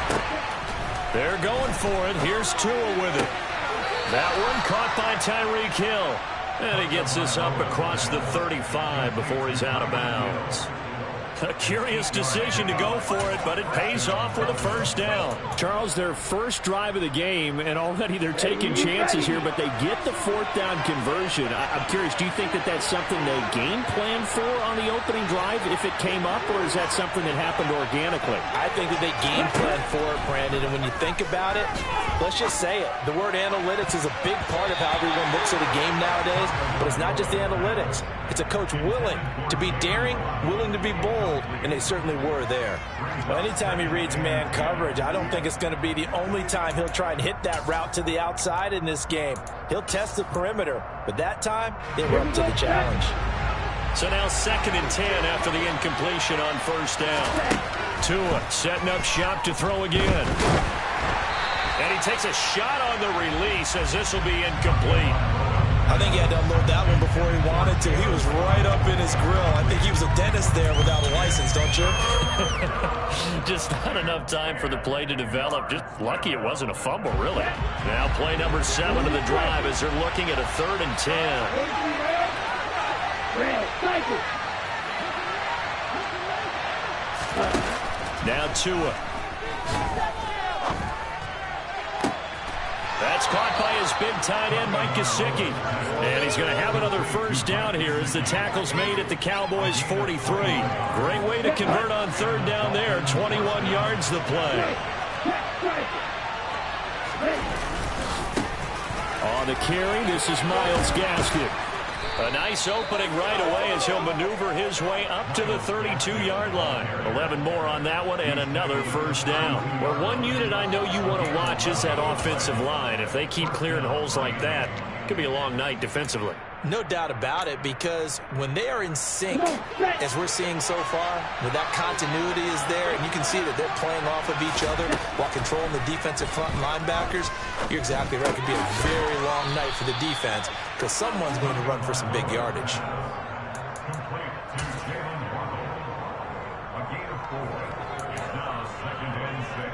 They're going for it. Here's Tua with it. That one caught by Tyreek Hill. And he gets this up across the 35 before he's out of bounds. A curious decision to go for it, but it pays off with a first down. Charles, their first drive of the game, and already they're taking chances here, but they get the fourth down conversion. I'm curious, do you think that that's something they game plan for on the opening drive if it came up, or is that something that happened organically? I think that they game plan for it, Brandon, and when you think about it, let's just say it. The word analytics is a big part of how everyone looks at a game nowadays, but it's not just the analytics. It's a coach willing to be daring, willing to be bold, and they certainly were there. Well, anytime he reads man coverage, I don't think it's going to be the only time he'll try and hit that route to the outside in this game. He'll test the perimeter, but that time, they were up to the challenge. So now 2nd and 10 after the incompletion on first down. Tua setting up shop to throw again. And he takes a shot on the release as this will be incomplete. I think he had to unload that one before he wanted to. He was right up in his grill. I think he was a dentist there without a license, don't you? Just not enough time for the play to develop. Just lucky it wasn't a fumble, really. Now play number 7 of the drive as they're looking at a 3rd and 10. Now Tua. That's caught by his big tight end, Mike Gesicki. And he's going to have another first down here as the tackle's made at the Cowboys' 43. Great way to convert on 3rd down there. 21 yards the play. On the carry, this is Myles Gaskin. A nice opening right away as he'll maneuver his way up to the 32-yard line. 11 more on that one and another first down. Well, one unit I know you want to watch is that offensive line. If they keep clearing holes like that, it could be a long night defensively. No doubt about it, because when they are in sync, as we're seeing so far, when that continuity is there, and you can see that they're playing off of each other while controlling the defensive front linebackers, you're exactly right. It could be a very long night for the defense because someone's going to run for some big yardage. A gain of 4. It's now 2nd and 6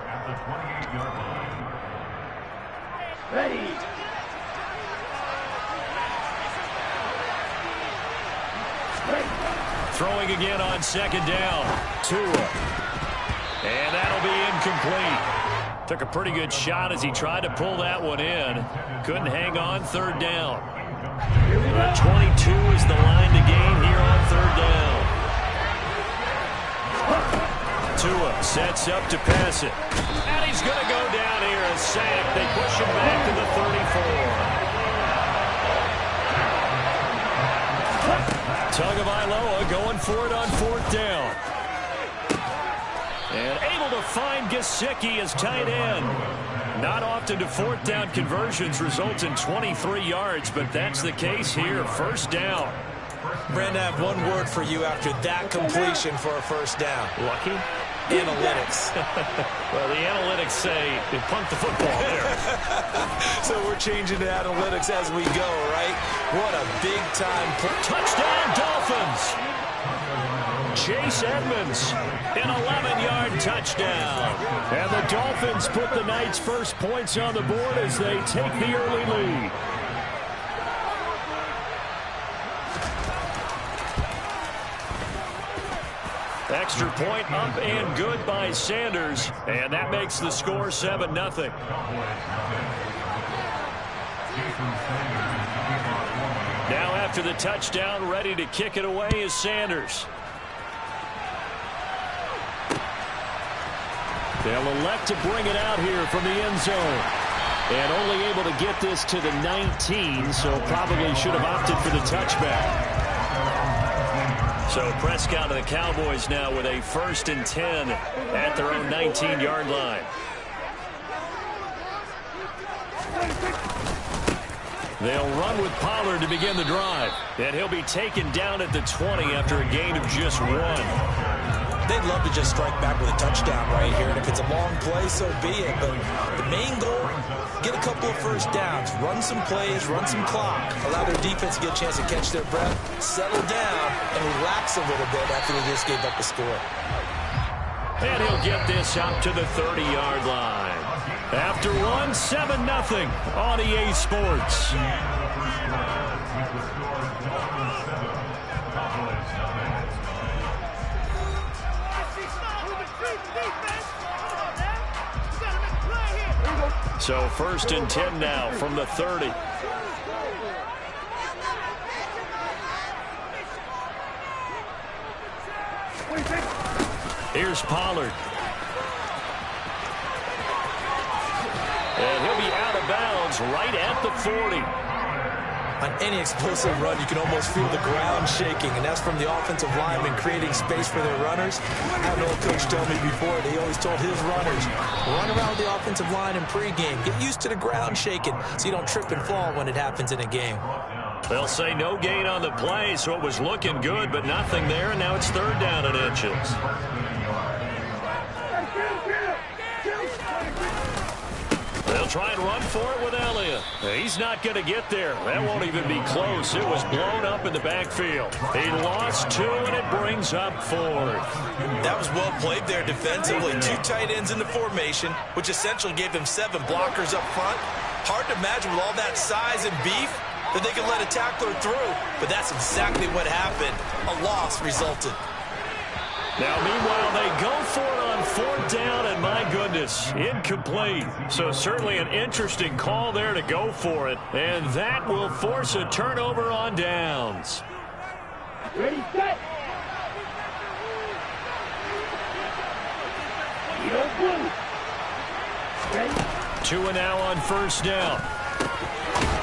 at the 28-yard line. Ready. Throwing again on 2nd down. Tua. And that'll be incomplete. Took a pretty good shot as he tried to pull that one in. Couldn't hang on 3rd down. 22 is the line to gain here on 3rd down. Tua sets up to pass it. And he's going to go down here a sack. They push him back to the 34. Tagovailoa going for it on 4th down. And able to find Gesicki as tight end. Not often do 4th down conversions result in 23 yards, but that's the case here. First down. Brandon, I have one word for you after that completion for a first down. Lucky? Analytics. Well, the analytics say they punt the football there. So we're changing to analytics as we go, right? What a big-time touchdown, Dolphins! Chase Edmonds, an 11-yard touchdown. And the Dolphins put the night's first points on the board as they take the early lead. Extra point up and good by Sanders. And that makes the score 7-0. Now after the touchdown, ready to kick it away is Sanders. They'll elect to bring it out here from the end zone. And only able to get this to the 19, so probably should have opted for the touchback. So Prescott and the Cowboys now with a 1st and 10 at their own 19-yard line. They'll run with Pollard to begin the drive. And he'll be taken down at the 20 after a gain of just 1. They'd love to just strike back with a touchdown right here. And if it's a long play, so be it. But the main goal, get a couple of first downs, run some plays, run some clock, allow their defense to get a chance to catch their breath, settle down, and relax a little bit after they just gave up the score. And he'll get this up to the 30-yard line. After one, 7-0 on EA Sports. So 1st and 10 now from the 30. Here's Pollard. And he'll be out of bounds right at the 40. On any explosive run, you can almost feel the ground shaking, and that's from the offensive linemen creating space for their runners. I had an old coach tell me before, he always told his runners, run around the offensive line in pregame. Get used to the ground shaking so you don't trip and fall when it happens in a game. They'll say no gain on the play, so it was looking good, but nothing there, and now it's 3rd down and inches. They'll try and run for it with Elliott. He's not going to get there. That won't even be close. It was blown up in the backfield. He lost 2, and it brings up 4th. That was well played there defensively. 2 tight ends in the formation, which essentially gave them 7 blockers up front. Hard to imagine with all that size and beef that they could let a tackler through, but that's exactly what happened. A loss resulted. Now, meanwhile, they go for it on 4th down, and my goodness, incomplete. So certainly an interesting call there to go for it, and that will force a turnover on downs. Ready, set. 2 and now on 1st down.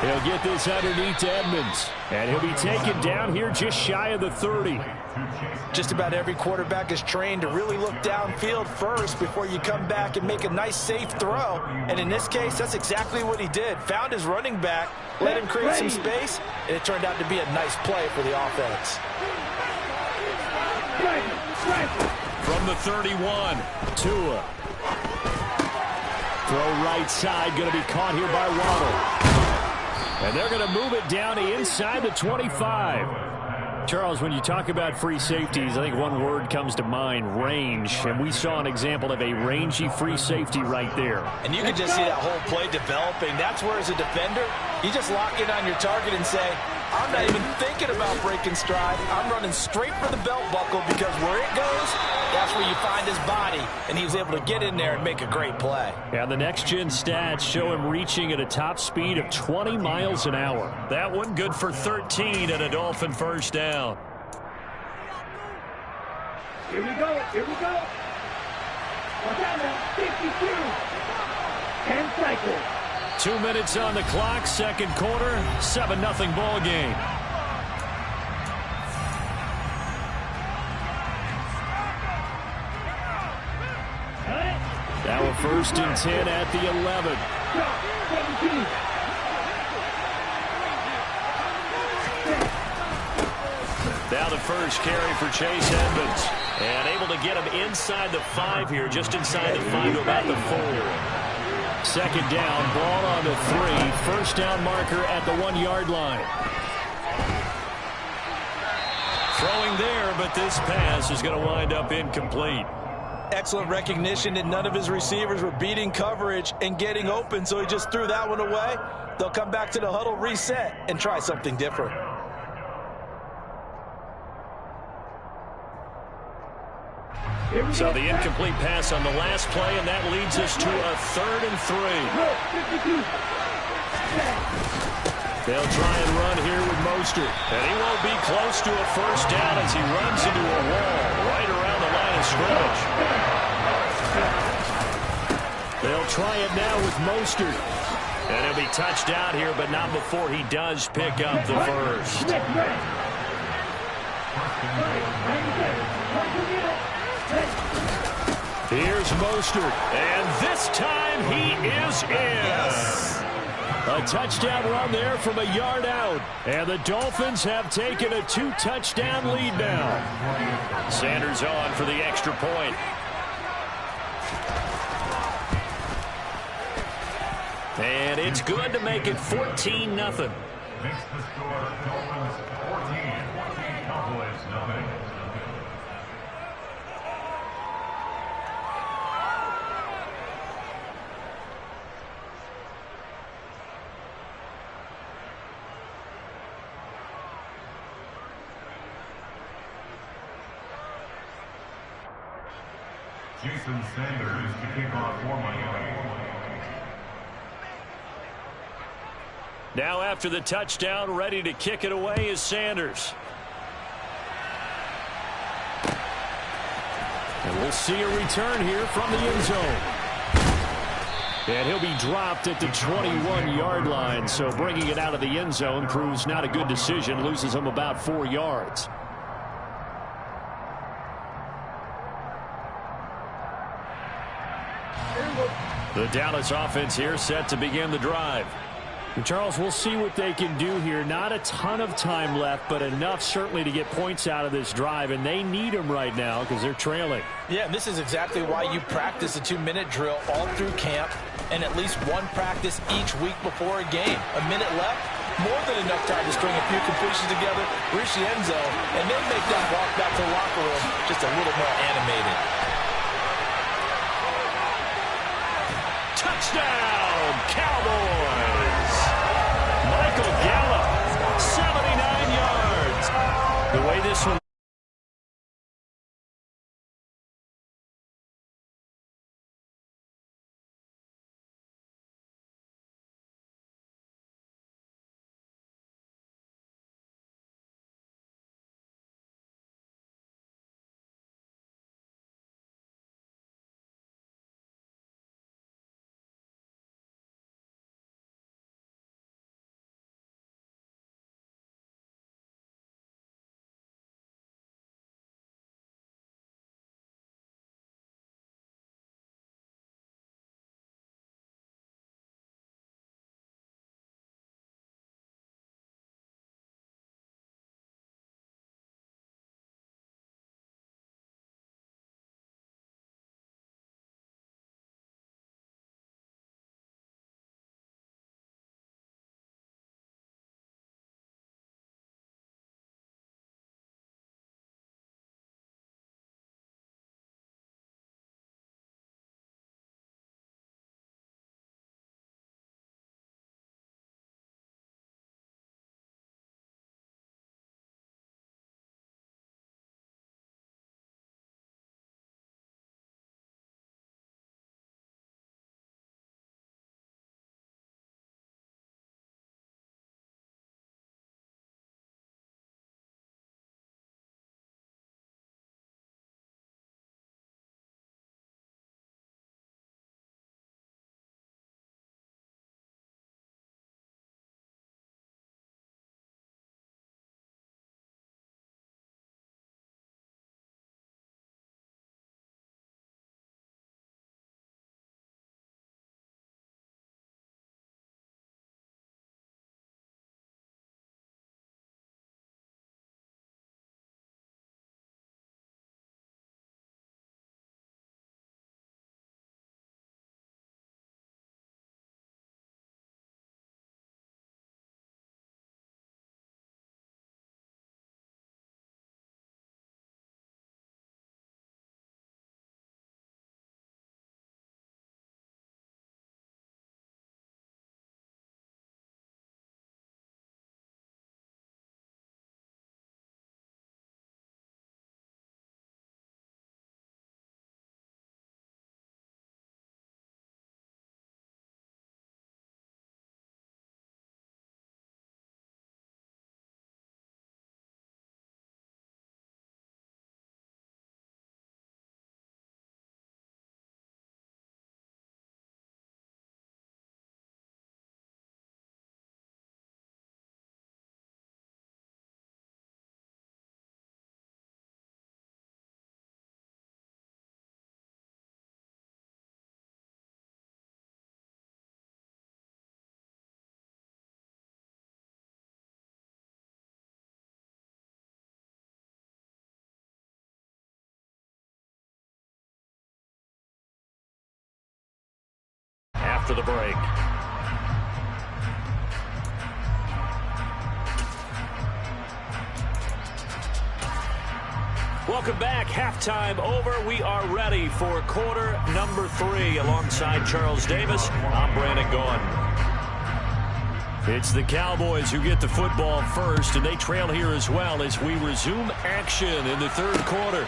He'll get this underneath to Edmonds, and he'll be taken down here just shy of the 30. Just about every quarterback is trained to really look downfield first before you come back and make a nice, safe throw. And in this case, that's exactly what he did. Found his running back, let him create some space, and it turned out to be a nice play for the offense. From the 31, Tua. Throw right side, going to be caught here by Waddle. And they're going to move it down to inside the 25. Charles, when you talk about free safeties, I think one word comes to mind, range. And we saw an example of a rangy free safety right there. And you can just see that whole play developing. That's where, as a defender, you just lock in on your target and say, I'm not even thinking about breaking stride. I'm running straight for the belt buckle because where it goes, that's where you find his body. And he was able to get in there and make a great play. And the next-gen stats show him reaching at a top speed of 20 miles an hour. That one good for 13 and a Dolphin 1st down. Here we go. Here we go. Watch out now. 52. 10 cycles. 2 minutes on the clock, 2nd quarter, 7-0 ball game. Now a 1st and 10 at the 11. Now the first carry for Chase Edmonds. And able to get him inside the 5 here, just inside the 5 to about the 4. 2nd down, ball on the 3. 1st down marker at the 1-yard line. Throwing there, but this pass is going to wind up incomplete. Excellent recognition that none of his receivers were beating coverage and getting open, so he just threw that one away. They'll come back to the huddle, reset, and try something different. So the incomplete pass on the last play, and that leads us to a 3rd and 3. They'll try and run here with Mostert. And he won't be close to a 1st down as he runs into a wall right around the line of scrimmage. They'll try it now with Mostert. And he'll be touched out here, but not before he does pick up the 1st. Here's Mostert, and this time he is in. Yes. A touchdown run there from a yard out, and the Dolphins have taken a 2-touchdown lead now. Sanders on for the extra point. And it's good to make it 14-0. Makes the score Dolphins 14, Cowboys nothing. Jason Sanders to kick off for Miami. Now after the touchdown, ready to kick it away is Sanders. And we'll see a return here from the end zone. And he'll be dropped at the 21-yard line, so bringing it out of the end zone proves not a good decision, loses him about 4 yards. The Dallas offense here set to begin the drive. And Charles, we'll see what they can do here. Not a ton of time left, but enough certainly to get points out of this drive, and they need them right now because they're trailing. Yeah, and this is exactly why you practice a 2-minute drill all through camp and at least one practice each week before a game. A minute left, more than enough time to string a few completions together, reach the end zone, and then make that walk back to the locker room just a little more animated. Touchdown, Cowboys! Michael Gallup, 79 yards. The way this one after the break. Welcome back. Halftime over. We are ready for quarter number 3. Alongside Charles Davis, I'm Brandon Gaughan. It's the Cowboys who get the football first, and they trail here as well as we resume action in the third quarter.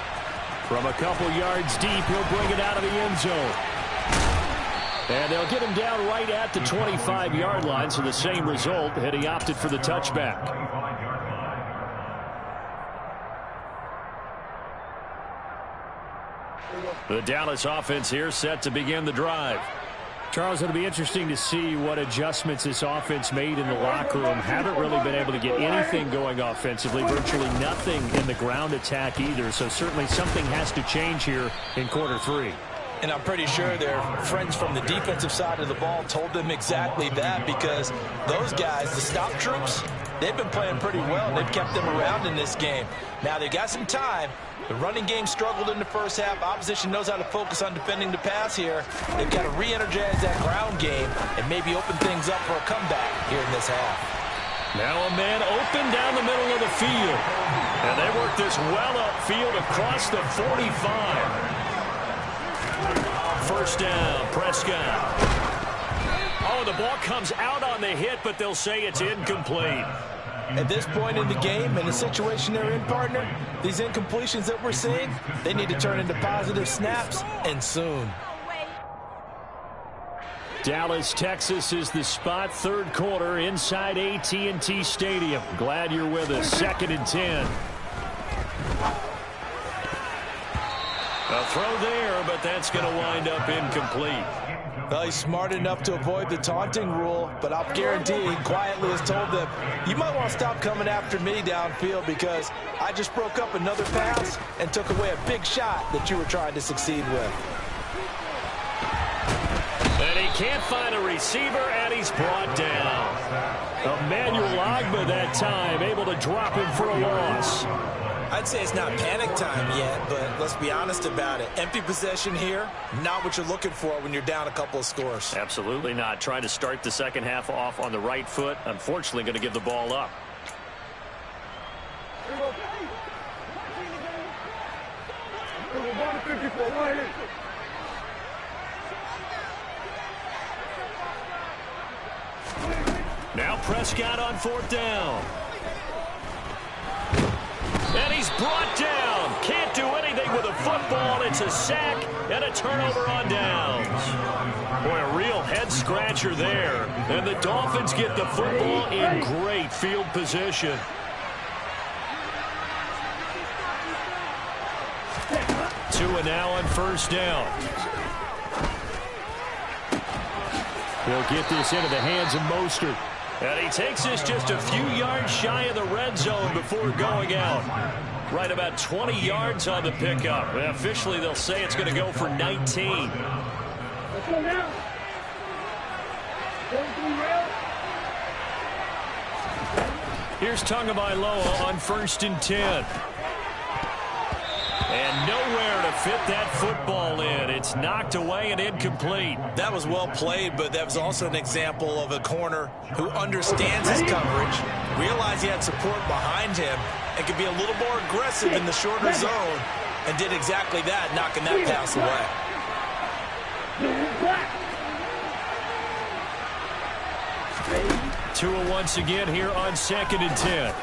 From a couple yards deep, he'll bring it out of the end zone. And they'll get him down right at the 25-yard line, so the same result, and he opted for the touchback. The Dallas offense here set to begin the drive. Charles, it'll be interesting to see what adjustments this offense made in the locker room. Haven't really been able to get anything going offensively, virtually nothing in the ground attack either, so certainly something has to change here in quarter three. And I'm pretty sure their friends from the defensive side of the ball told them exactly that, because those guys, the stop troops, they've been playing pretty well, and they've kept them around in this game. Now, they've got some time. The running game struggled in the first half. Opposition knows how to focus on defending the pass here. They've got to re-energize that ground game and maybe open things up for a comeback here in this half. Now a man open down the middle of the field. And they work this well upfield across the 45. First down, Prescott. Oh, the ball comes out on the hit, but they'll say it's incomplete. At this point in the game, and the situation they're in, partner, these incompletions that we're seeing, they need to turn into positive snaps, and soon. Dallas, Texas is the spot, third quarter inside AT&T Stadium. Glad you're with us. 2nd and 10. A throw there, but that's going to wind up incomplete. Well, he's smart enough to avoid the taunting rule, but I'll guarantee he quietly has told them, you might want to stop coming after me downfield because I just broke up another pass and took away a big shot that you were trying to succeed with. And he can't find a receiver, and he's brought down. Emmanuel Ogbah that time, able to drop him for a loss. I'd say it's not panic time yet, but let's be honest about it. Empty possession here, not what you're looking for when you're down a couple of scores. Absolutely not. Trying to start the second half off on the right foot. Unfortunately, going to give the ball up. Now Prescott on 4th down. And he's brought down. Can't do anything with a football. It's a sack and a turnover on downs. Boy, a real head-scratcher there. And the Dolphins get the football in great field position. Tua now on 1st down. He'll get this into the hands of Mostert. And he takes this just a few yards shy of the red zone before going out. Right about 20 yards on the pickup. And officially, they'll say it's going to go for 19. Let's go now. Here's Tagovailoa on 1st and 10. And nowhere to fit that football in. It's knocked away and incomplete. That was well played, but that was also an example of a corner who understands his coverage, realized he had support behind him, and could be a little more aggressive in the shorter zone, and did exactly that, knocking that pass away. Tua once again here on 2nd and 10.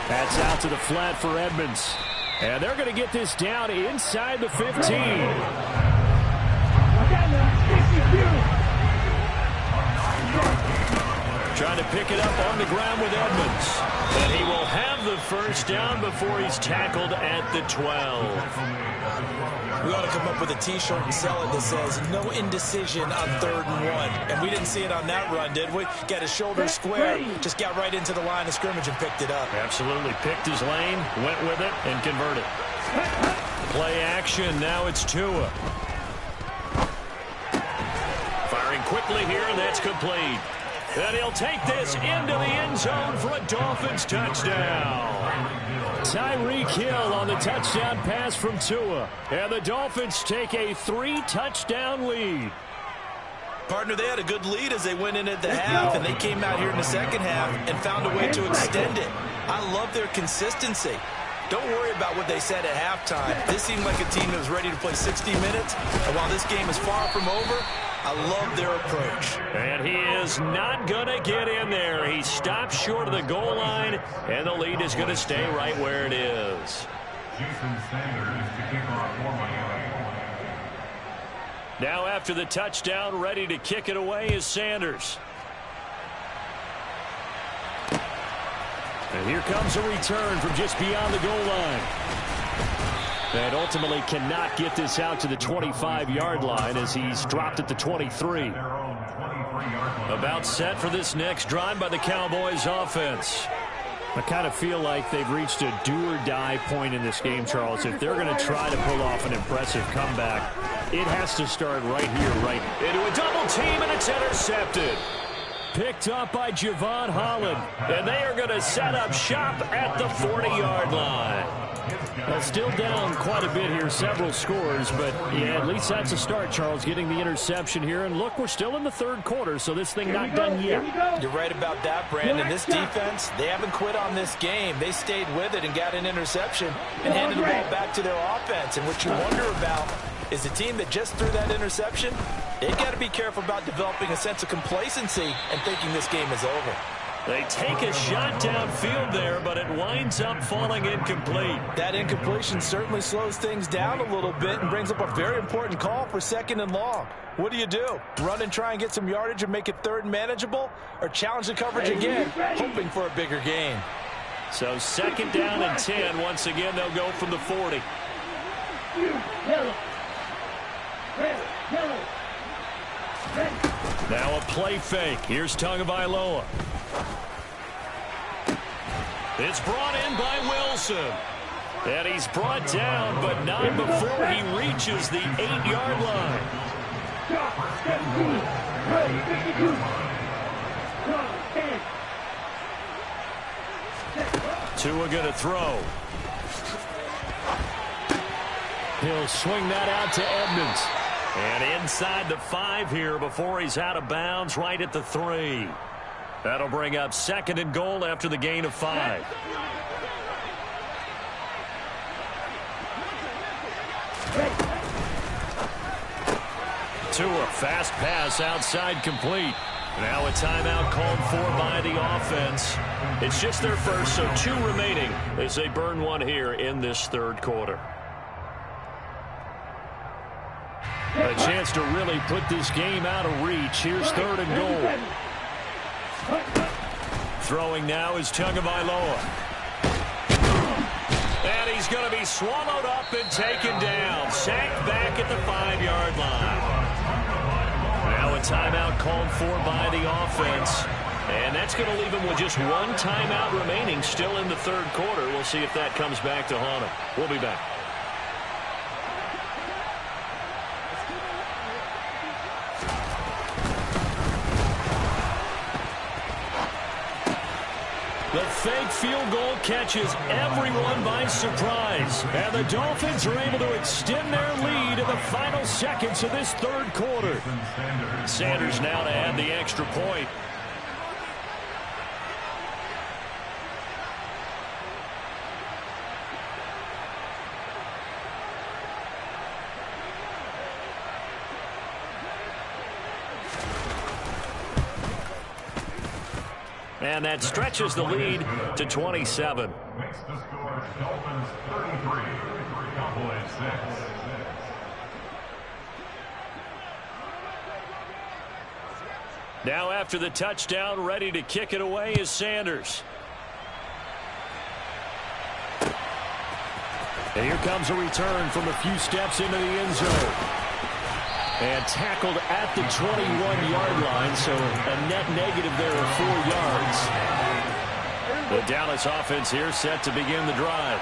That's out to the flat for Edmonds. And they're going to get this down inside the 15. Trying to pick it up on the ground with Edmonds. And he will have the first down before he's tackled at the 12. We ought to come up with a T-shirt and sell it that says, no indecision on 3rd and 1. And we didn't see it on that run, did we? Got his shoulders square, just got right into the line of scrimmage and picked it up. Absolutely. Picked his lane, went with it, and converted. Play action. Now it's Tua. Firing quickly here, and that's complete. And he'll take this into the end zone for a Dolphins touchdown. Tyreek Hill on the touchdown pass from Tua. And the Dolphins take a 3-touchdown lead. Partner, they had a good lead as they went in at the half, and they came out here in the second half and found a way to extend it. I love their consistency. Don't worry about what they said at halftime. This seemed like a team that was ready to play 60 minutes. And while this game is far from over, I love their approach. And he is not going to get in there. He stops short of the goal line, and the lead is going to stay right where it is. Jason Sanders to kick off for Miami. Now after the touchdown, ready to kick it away is Sanders. And here comes a return from just beyond the goal line. And ultimately cannot get this out to the 25-yard line as he's dropped at the 23. About set for this next drive by the Cowboys offense. I kind of feel like they've reached a do-or-die point in this game, Charles. If they're going to try to pull off an impressive comeback, it has to start right here, right into a double team, and it's intercepted. Picked up by Javon Holland, and they are going to set up shop at the 40-yard line. Well, still down quite a bit here, several scores, but yeah, at least that's a start, Charles, getting the interception here. And look, we're still in the third quarter, so this thing not done yet. You're right about that, Brandon. This defense, they haven't quit on this game. They stayed with it and got an interception and handed the ball back to their offense. And what you wonder about is the team that just threw that interception, they've got to be careful about developing a sense of complacency and thinking this game is over. They take a shot downfield there, but it winds up falling incomplete. That incompletion certainly slows things down a little bit and brings up a very important call for 2nd and long. What do? Run and try and get some yardage and make it 3rd and manageable, or challenge the coverage again, hoping for a bigger gain? So 2nd down and 10. Once again, they'll go from the 40. Now a play fake. Here's Tagovailoa. It's brought in by Wilson. And he's brought down, but not before he reaches the 8-yard line. Tua going to throw. He'll swing that out to Edmonds. And inside the 5 here before he's out of bounds, right at the 3. That'll bring up 2nd and goal after the gain of 5. Tua, fast pass outside, complete. Now a timeout called for by the offense. It's just their first, so 2 remaining as they burn one here in this 3rd quarter. A chance to really put this game out of reach. Here's 3rd and goal. Throwing now is Tagovailoa. And he's going to be swallowed up and taken down. Sacked back at the 5-yard line. Now a timeout called for by the offense. And that's going to leave him with just 1 timeout remaining still in the 3rd quarter. We'll see if that comes back to haunt him. We'll be back. The fake field goal catches everyone by surprise. And the Dolphins are able to extend their lead in the final seconds of this 3rd quarter. Sanders now to add the extra point. And that stretches the lead to 27. Makes the score Dolphins 33, Cowboys 6. Now after the touchdown, ready to kick it away is Sanders. And here comes a return from a few steps into the end zone. And tackled at the 21-yard line, so a net negative there of 4 yards. The Dallas offense here set to begin the drive.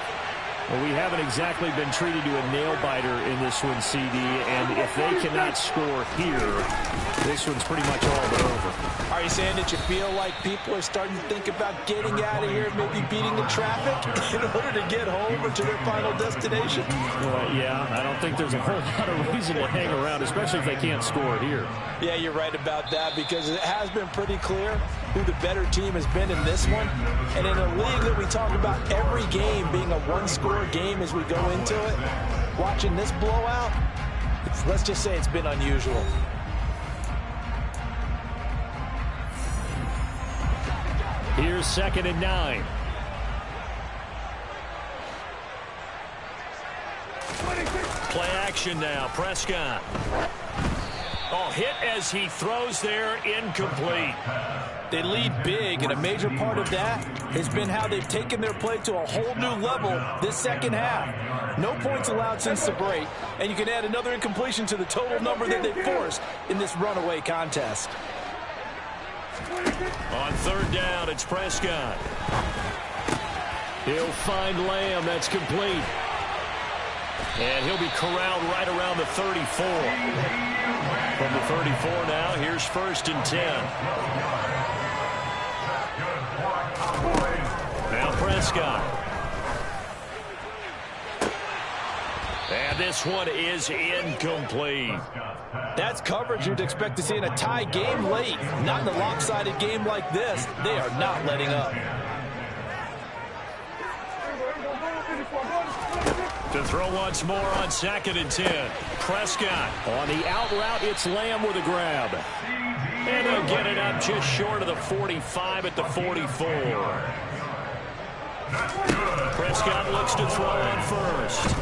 Well, we haven't exactly been treated to a nail-biter in this one, CD, and if they cannot score here, this one's pretty much all but over. Are you saying that you feel like people are starting to think about getting out of here, maybe beating the traffic in order to get home or to their final destination? Yeah, I don't think there's a whole lot of reason to hang around, especially if they can't score here. Yeah, you're right about that, because it has been pretty clear who the better team has been in this one. And in a league that we talk about every game being a one-score game as we go into it, watching this blowout, let's just say it's been unusual. Here's 2nd and 9. Play action now. Prescott. Oh, hit as he throws there, incomplete. They lead big, and a major part of that has been how they've taken their play to a whole new level this second half. No points allowed since the break, and you can add another incompletion to the total number that they forced in this runaway contest. On third down, it's Prescott. He'll find Lamb. That's complete. And he'll be corralled right around the 34. From the 34 now, here's 1st and 10. Now Prescott. And this one is incomplete. That's coverage you'd expect to see in a tie game late. Not in a lopsided game like this. They are not letting up. To throw once more on 2nd and 10. Prescott. On the out route, it's Lamb with a grab. And he'll get it up just short of the 45 at the 44. Prescott looks to throw on first.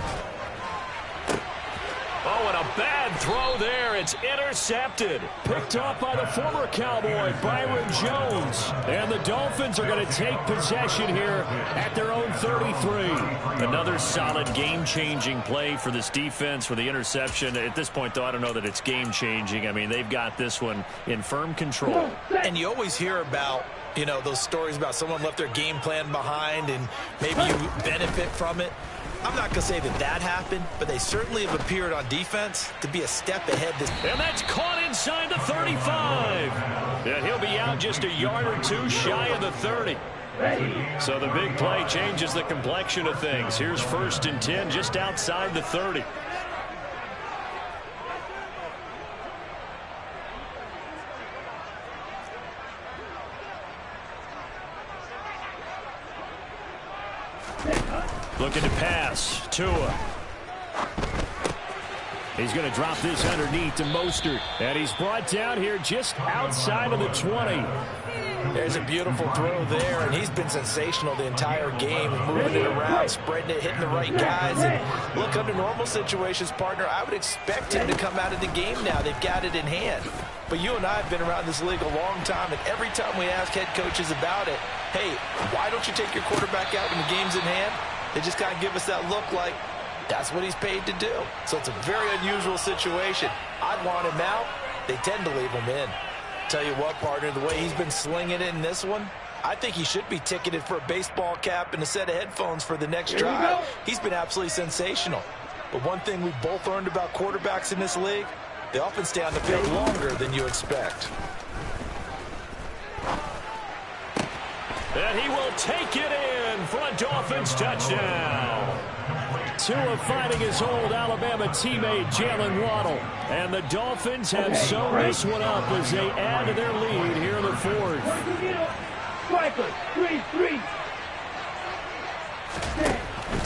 Oh, and a bad throw there. It's intercepted. Picked off by the former Cowboy, Byron Jones. And the Dolphins are going to take possession here at their own 33. Another solid game-changing play for this defense for the interception. At this point, though, I don't know that it's game-changing. I mean, they've got this one in firm control. And you always hear about, you know, those stories about someone left their game plan behind and maybe you benefit from it. I'm not going to say that that happened, but they certainly have appeared on defense to be a step ahead. And that's caught inside the 35. And he'll be out just a yard or two shy of the 30. So the big play changes the complexion of things. Here's 1st and 10 just outside the 30. Looking to pass. Tua. He's going to drop this underneath to Mostert. And he's brought down here just outside of the 20. There's a beautiful throw there, and he's been sensational the entire game, moving it around, spreading it, hitting the right guys. And look, under normal situations, partner, I would expect him to come out of the game now. They've got it in hand. But you and I have been around this league a long time, and every time we ask head coaches about it, hey, why don't you take your quarterback out when the game's in hand? They just kind of give us that look like that's what he's paid to do. So it's a very unusual situation. I'd want him out. They tend to leave him in. Tell you what, partner, the way he's been slinging it in this one, I think he should be ticketed for a baseball cap and a set of headphones for the next drive. He's been absolutely sensational. But one thing we've both learned about quarterbacks in this league, they often stay on the field longer than you expect. And he will take it in for a Dolphins touchdown. Tua fighting his old Alabama teammate Jalen Waddle. And the Dolphins have sewn this one up as they add to their lead here in the 4th. Striker, 3-3.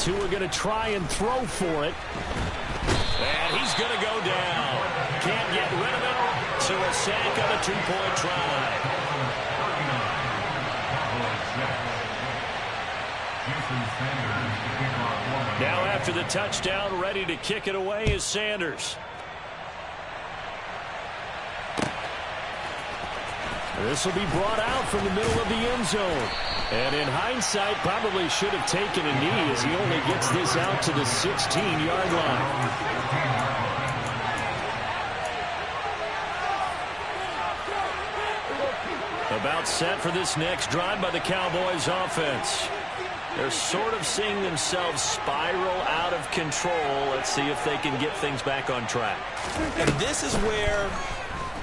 Tua going to try and throw for it. And he's going to go down. Can't get rid of it. To a sack on a 2-point try. Now after the touchdown, ready to kick it away is Sanders. This will be brought out from the middle of the end zone. And in hindsight, probably should have taken a knee as he only gets this out to the 16-yard line. About set for this next drive by the Cowboys offense. They're sort of seeing themselves spiral out of control. Let's see if they can get things back on track. And this is where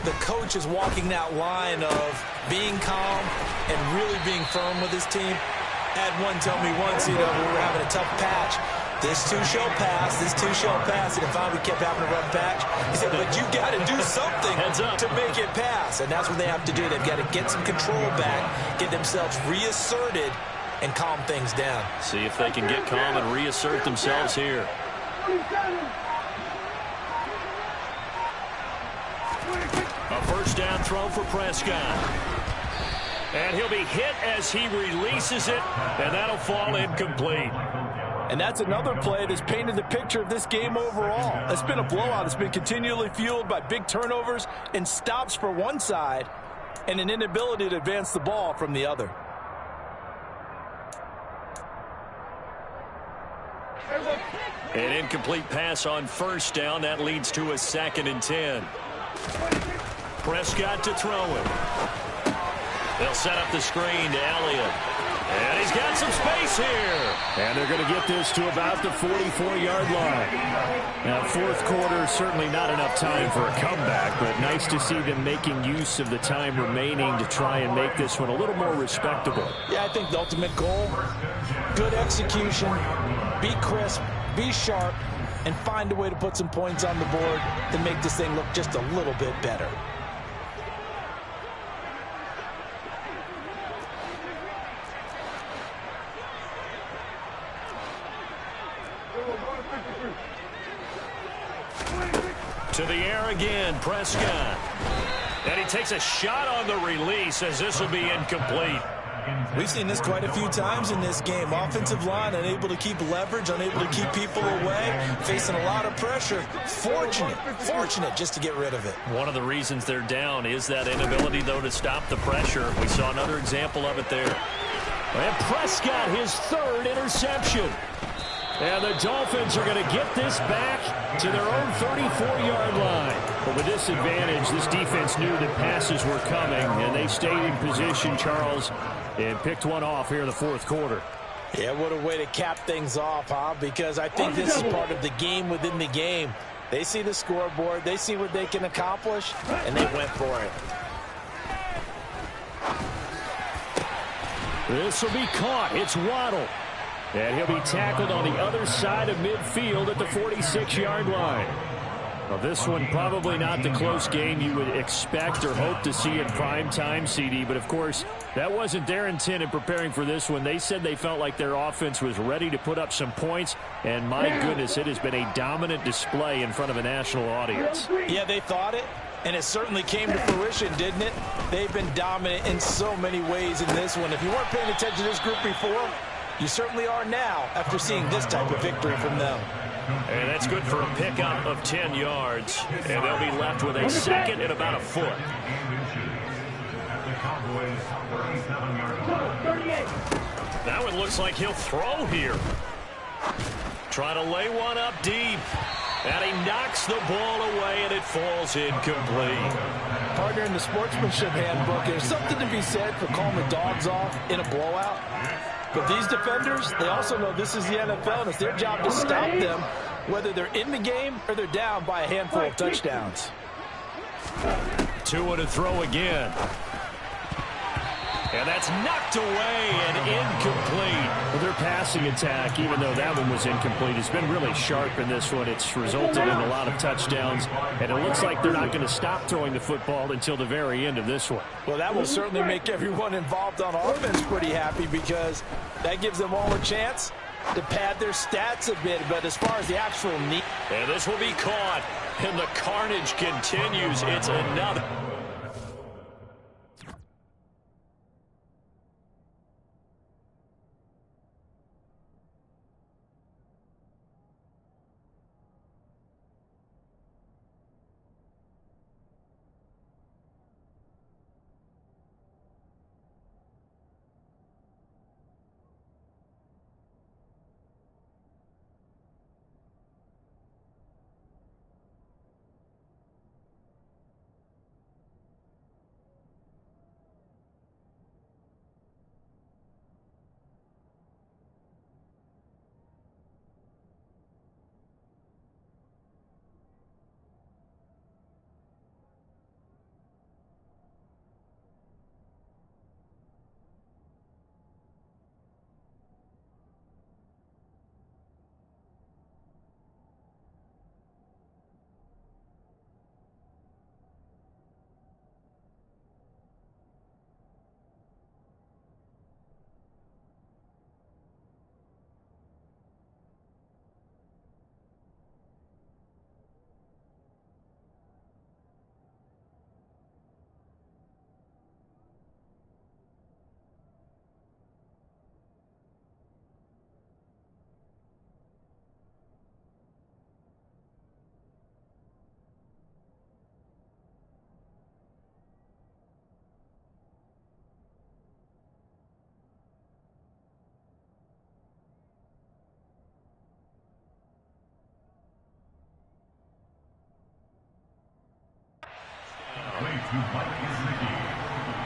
the coach is walking that line of being calm and really being firm with his team. I had one tell me once, you know, we were having a tough patch. This too shall pass, this too shall pass. And finally we kept having a rough patch. He said, but you got to do something to make it pass. And that's what they have to do. They've got to get some control back, get themselves reasserted, and calm things down. See if they can get calm and reassert themselves here. A first down throw for Prescott. And he'll be hit as he releases it, and that'll fall incomplete. And that's another play that's painted the picture of this game overall. It's been a blowout. It's been continually fueled by big turnovers and stops for one side and an inability to advance the ball from the other. An incomplete pass on first down. That leads to a 2nd and 10. Prescott to throw it. They'll set up the screen to Elliott. And he's got some space here. And they're going to get this to about the 44-yard line. Now, fourth quarter, certainly not enough time for a comeback, but nice to see them making use of the time remaining to try and make this one a little more respectable. Yeah, I think the ultimate goal, good execution, be crisp, be sharp, and find a way to put some points on the board to make this thing look just a little bit better. To the air again, Prescott. And he takes a shot on the release as this will be incomplete. We've seen this quite a few times in this game. Offensive line unable to keep leverage, unable to keep people away, facing a lot of pressure. Fortunate just to get rid of it. One of the reasons they're down is that inability, though, to stop the pressure. We saw another example of it there. And Prescott, his 3rd interception. And the Dolphins are going to get this back to their own 34-yard line. But with this advantage, this defense knew that passes were coming, and they stayed in position, Charles, and picked one off here in the fourth quarter. Yeah, what a way to cap things off, huh? Because I think this is part of the game within the game. They see the scoreboard, they see what they can accomplish, and they went for it. This will be caught. It's Waddle. And he'll be tackled on the other side of midfield at the 46-yard line. Well, this one probably not the close game you would expect or hope to see in prime time, CD. But, of course, that wasn't their intent in preparing for this one. They said they felt like their offense was ready to put up some points. And, my goodness, it has been a dominant display in front of a national audience. Yeah, they thought it. And it certainly came to fruition, didn't it? They've been dominant in so many ways in this one. If you weren't paying attention to this group before, you certainly are now after seeing this type of victory from them. And that's good for a pickup of 10 yards. And they'll be left with a 2nd and about a foot. Now it looks like he'll throw here. Trying to lay one up deep. And he knocks the ball away, and it falls incomplete. Partner, in the sportsmanship handbook, there's something to be said for calling the dogs off in a blowout. But these defenders, they also know this is the NFL, and it's their job to stop them, whether they're in the game or they're down by a handful of touchdowns. 2 to throw again. And that's knocked away and incomplete. Well, their passing attack, even though that one was incomplete, has been really sharp in this one. It's resulted in a lot of touchdowns, and it looks like they're not going to stop throwing the football until the very end of this one. Well, that will certainly make everyone involved on offense pretty happy because that gives them all a chance to pad their stats a bit. But as far as the actual need... And this will be caught, and the carnage continues. It's another... to Mike Gesicki.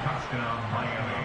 Touchdown, Miami.